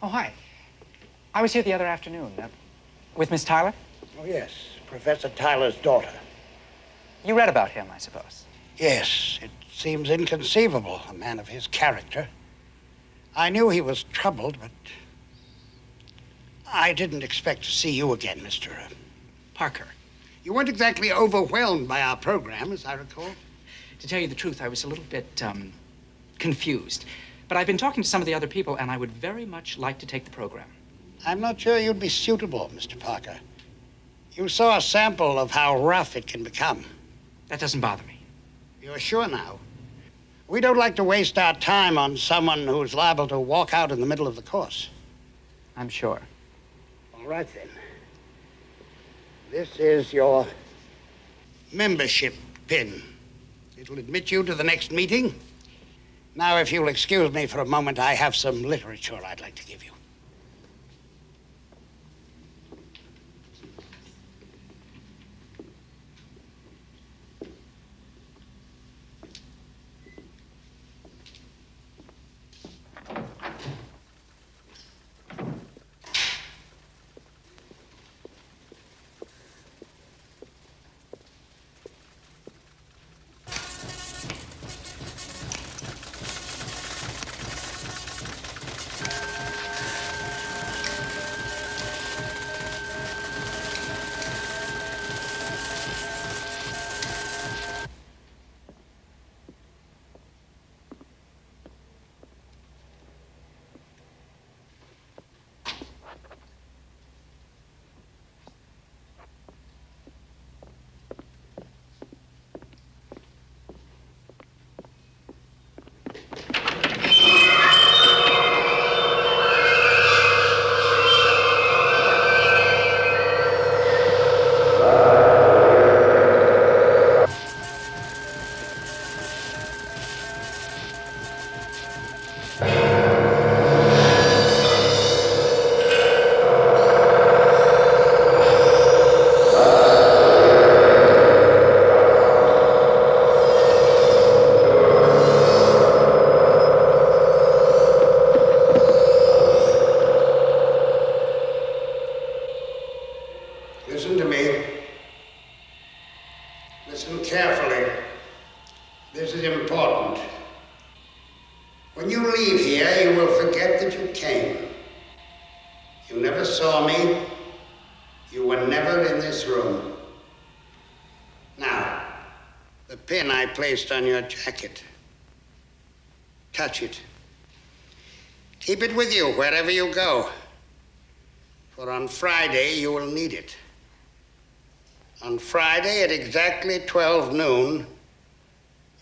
Oh, hi. I was here the other afternoon. With Miss Tyler? Oh, yes, Professor Tyler's daughter. You read about him, I suppose. Yes, it seems inconceivable, a man of his character. I knew he was troubled, but I didn't expect to see you again, Mr. Parker. You weren't exactly overwhelmed by our program, as I recall. To tell you the truth, I was a little bit, confused. But I've been talking to some of the other people, and I would very much like to take the program. I'm not sure you'd be suitable, Mr. Parker. You saw a sample of how rough it can become. That doesn't bother me. You're sure now? We don't like to waste our time on someone who's liable to walk out in the middle of the course. I'm sure. All right, then. This is your membership pin. It'll admit you to the next meeting. Now, if you'll excuse me for a moment, I have some literature I'd like to give you. Listen to me. Listen carefully. This is important. When you leave here, you will forget that you came. You never saw me. You were never in this room. Now, the pin I placed on your jacket. Touch it. Keep it with you wherever you go. For on Friday, you will need it. On Friday at exactly 12 noon,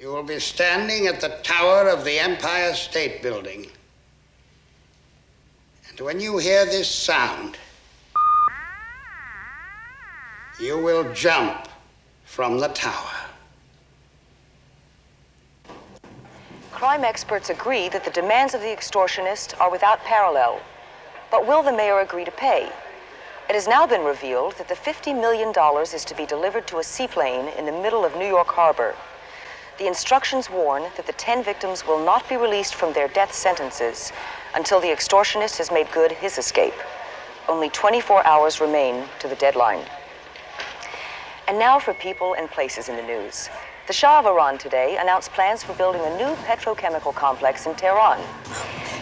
you will be standing at the tower of the Empire State Building. And when you hear this sound, you will jump from the tower. Crime experts agree that the demands of the extortionist are without parallel. But will the mayor agree to pay? It has now been revealed that the $50 million is to be delivered to a seaplane in the middle of New York Harbor. The instructions warn that the 10 victims will not be released from their death sentences until the extortionist has made good his escape. Only 24 hours remain to the deadline. And now for people and places in the news. The Shah of Iran today announced plans for building a new petrochemical complex in Tehran.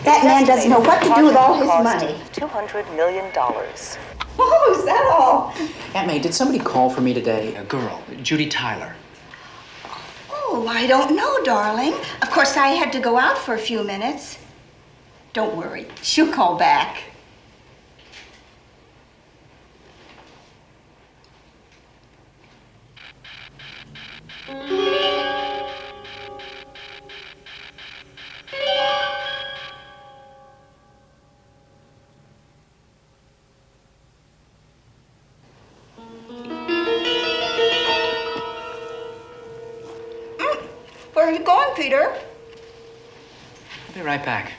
That man doesn't know what to do with all his Cost money. $200 million. Oh, is that all? Aunt May, did somebody call for me today? A girl, Judy Tyler. Oh, I don't know, darling. Of course, I had to go out for a few minutes. Don't worry, she'll call back. Where are you going, Peter? I'll be right back.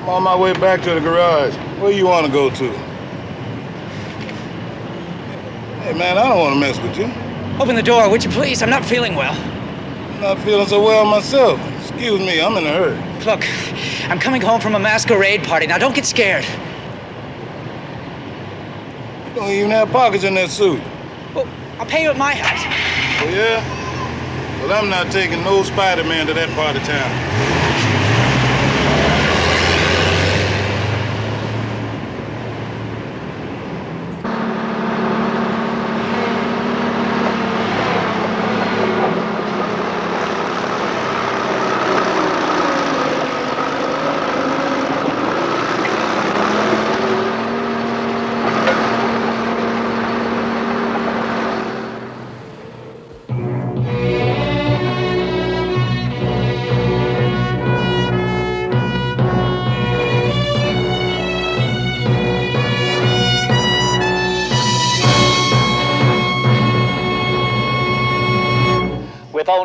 I'm on my way back to the garage. Where you want to go to? Hey, man, I don't want to mess with you. Open the door, would you please? I'm not feeling well. I'm not feeling so well myself. Excuse me, I'm in a hurry. Look, I'm coming home from a masquerade party. Now, don't get scared. You don't even have pockets in that suit. Well, I'll pay you at my house. Oh, yeah? Well, I'm not taking no Spider-Man to that part of town.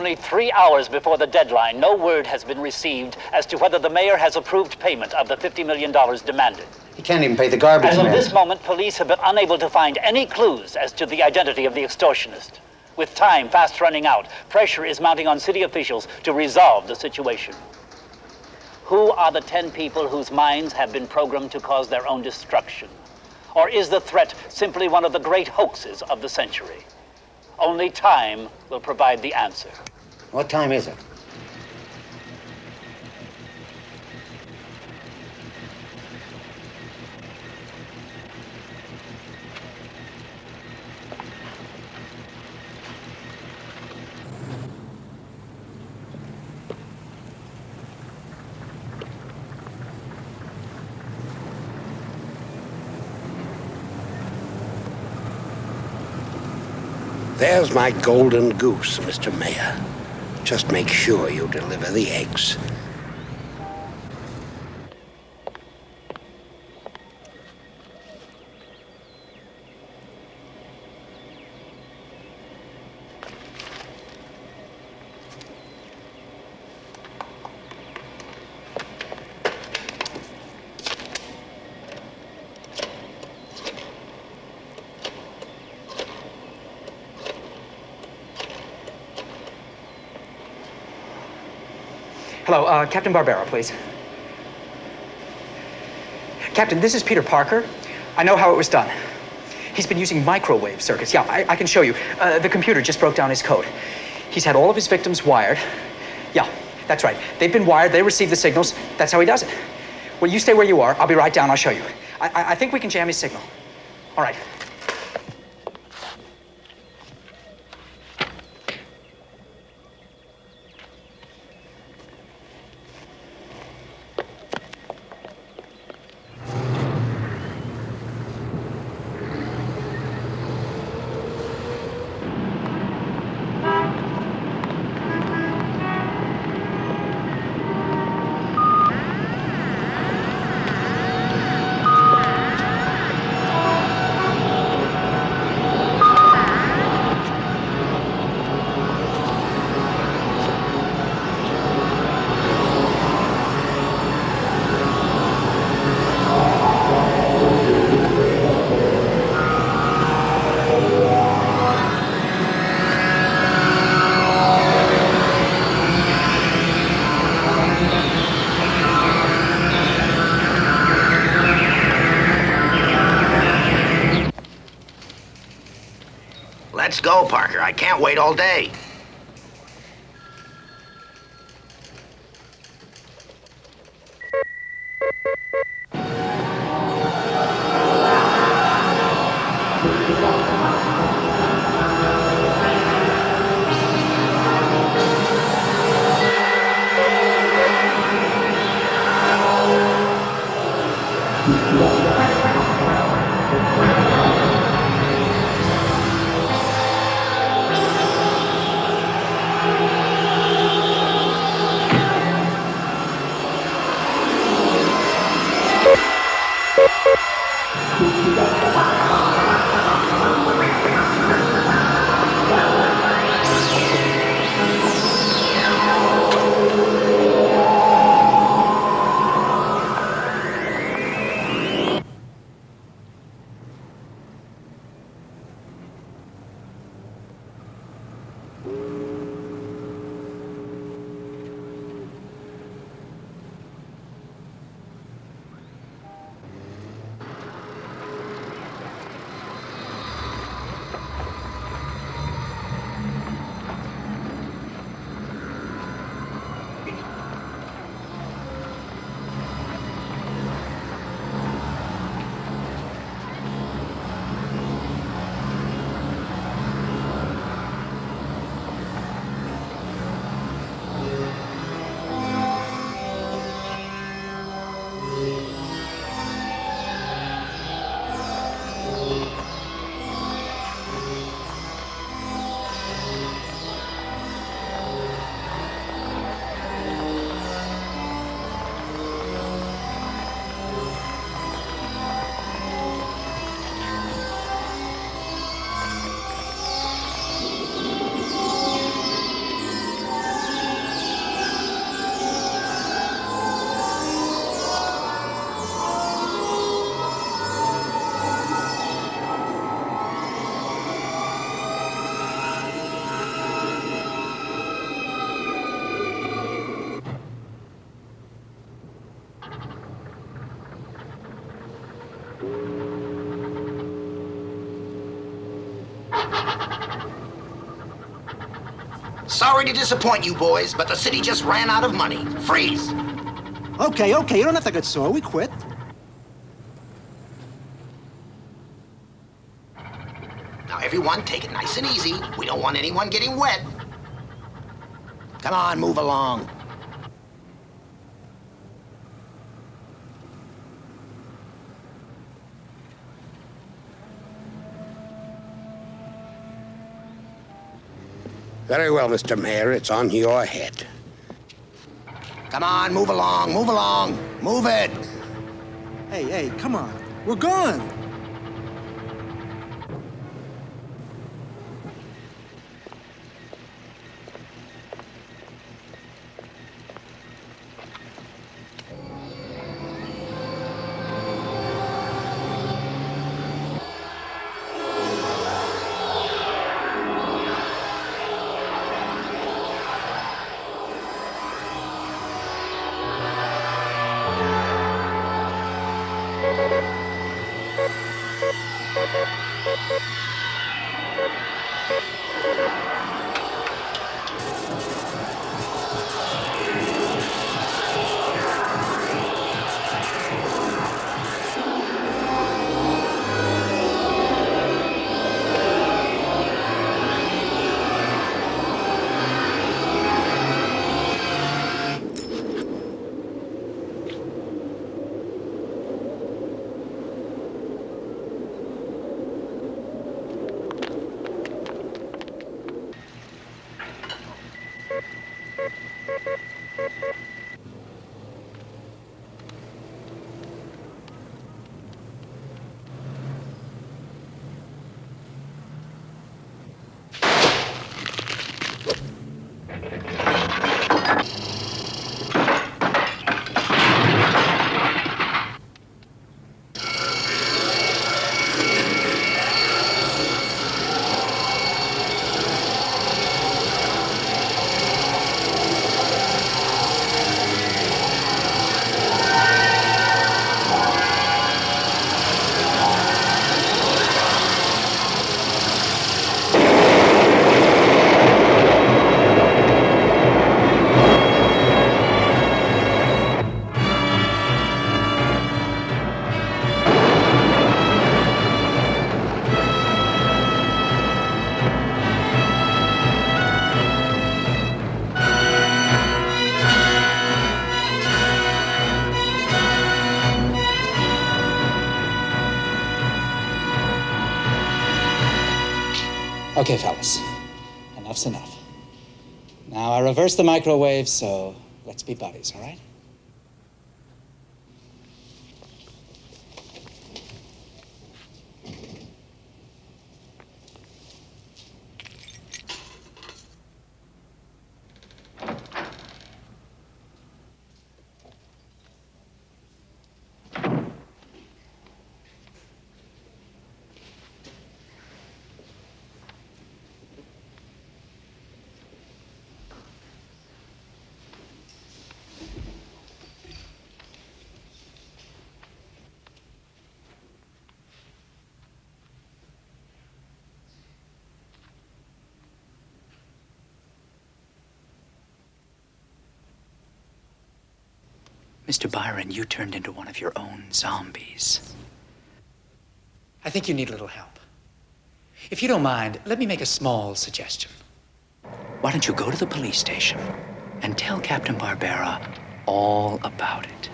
only 3 hours before the deadline, no word has been received as to whether the mayor has approved payment of the $50 million demanded. He can't even pay the garbage As of man. this moment, police have been unable to find any clues as to the identity of the extortionist. With time fast running out, pressure is mounting on city officials to resolve the situation. Who are the 10 people whose minds have been programmed to cause their own destruction? Or is the threat simply one of the great hoaxes of the century? Only time will provide the answer. What time is it? There's my golden goose, Mr. Mayor. Just make sure you deliver the eggs. Hello, Captain Barbera, please. Captain, this is Peter Parker. I know how it was done. He's been using microwave circuits. Yeah, I can show you. The computer just broke down his code. He's had all of his victims wired. Yeah, that's right. They've been wired, they receive the signals. That's how he does it. Well, you stay where you are. I'll be right down, I'll show you. I think we can jam his signal. All right. Let's go, Parker. I can't wait all day. sorry to disappoint you boys, but the city just ran out of money. Freeze. Okay, you don't have to get sore. We quit. Now, everyone, take it nice and easy. We don't want anyone getting wet. Come on, move along. Very well, Mr. Mayor. It's on your head. Come on, move along, move along. Move it. Hey, come on. We're gone. Okay, fellas. Enough's enough. Now, I reversed the microwave, so let's be buddies, all right? Mr. Byron, you turned into one of your own zombies. I think you need a little help. If you don't mind, let me make a small suggestion. Why don't you go to the police station and tell Captain Barbera all about it?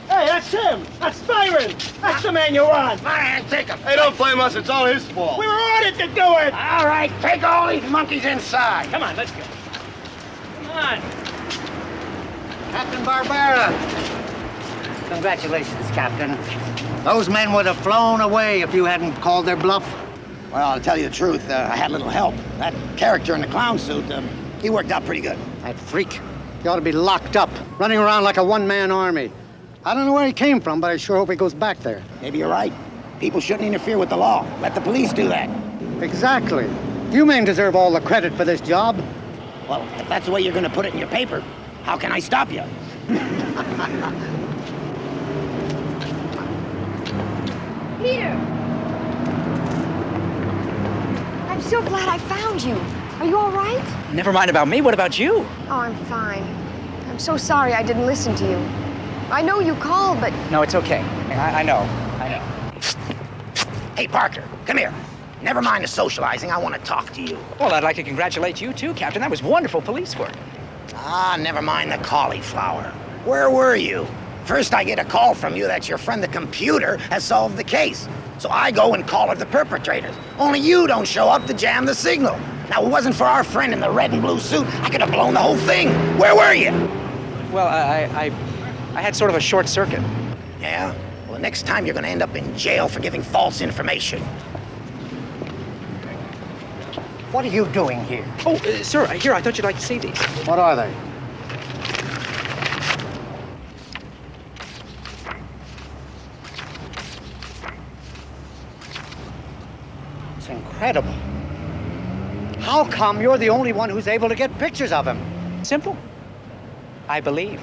Hey, that's him! That's Byron! That's the man you're on! Man, take him! Hey, don't blame us. It's all his fault. We were ordered to do it! All right, take all these monkeys inside. Come on, let's go. Come on. Captain Barbera. Congratulations, Captain. Those men would have flown away if you hadn't called their bluff. Well, I'll tell you the truth, I had a little help. That character in the clown suit, He worked out pretty good. That freak. He ought to be locked up, running around like a one-man army. I don't know where he came from, but I sure hope he goes back there. Maybe you're right. People shouldn't interfere with the law. Let the police do that. Exactly. You men deserve all the credit for this job. Well, if that's the way you're going to put it in your paper, how can I stop you? Peter! I'm so glad I found you. Are you all right? Never mind about me. What about you? Oh, I'm fine. I'm so sorry I didn't listen to you. I know you called, but... No, it's okay. I know. Hey, Parker, come here. Never mind the socializing. I want to talk to you. Well, I'd like to congratulate you too, Captain. That was wonderful police work. Ah, never mind the cauliflower. Where were you? First, I get a call from you that your friend the computer has solved the case. So I go and call her the perpetrators. Only you don't show up to jam the signal. Now, if it wasn't for our friend in the red and blue suit, I could have blown the whole thing. Where were you? Well, I had sort of a short circuit. Yeah? Well, the next time you're going to end up in jail for giving false information. What are you doing here? Oh, sir, here, I thought you'd like to see these. What are they? It's incredible. How come you're the only one who's able to get pictures of him? Simple. I believe.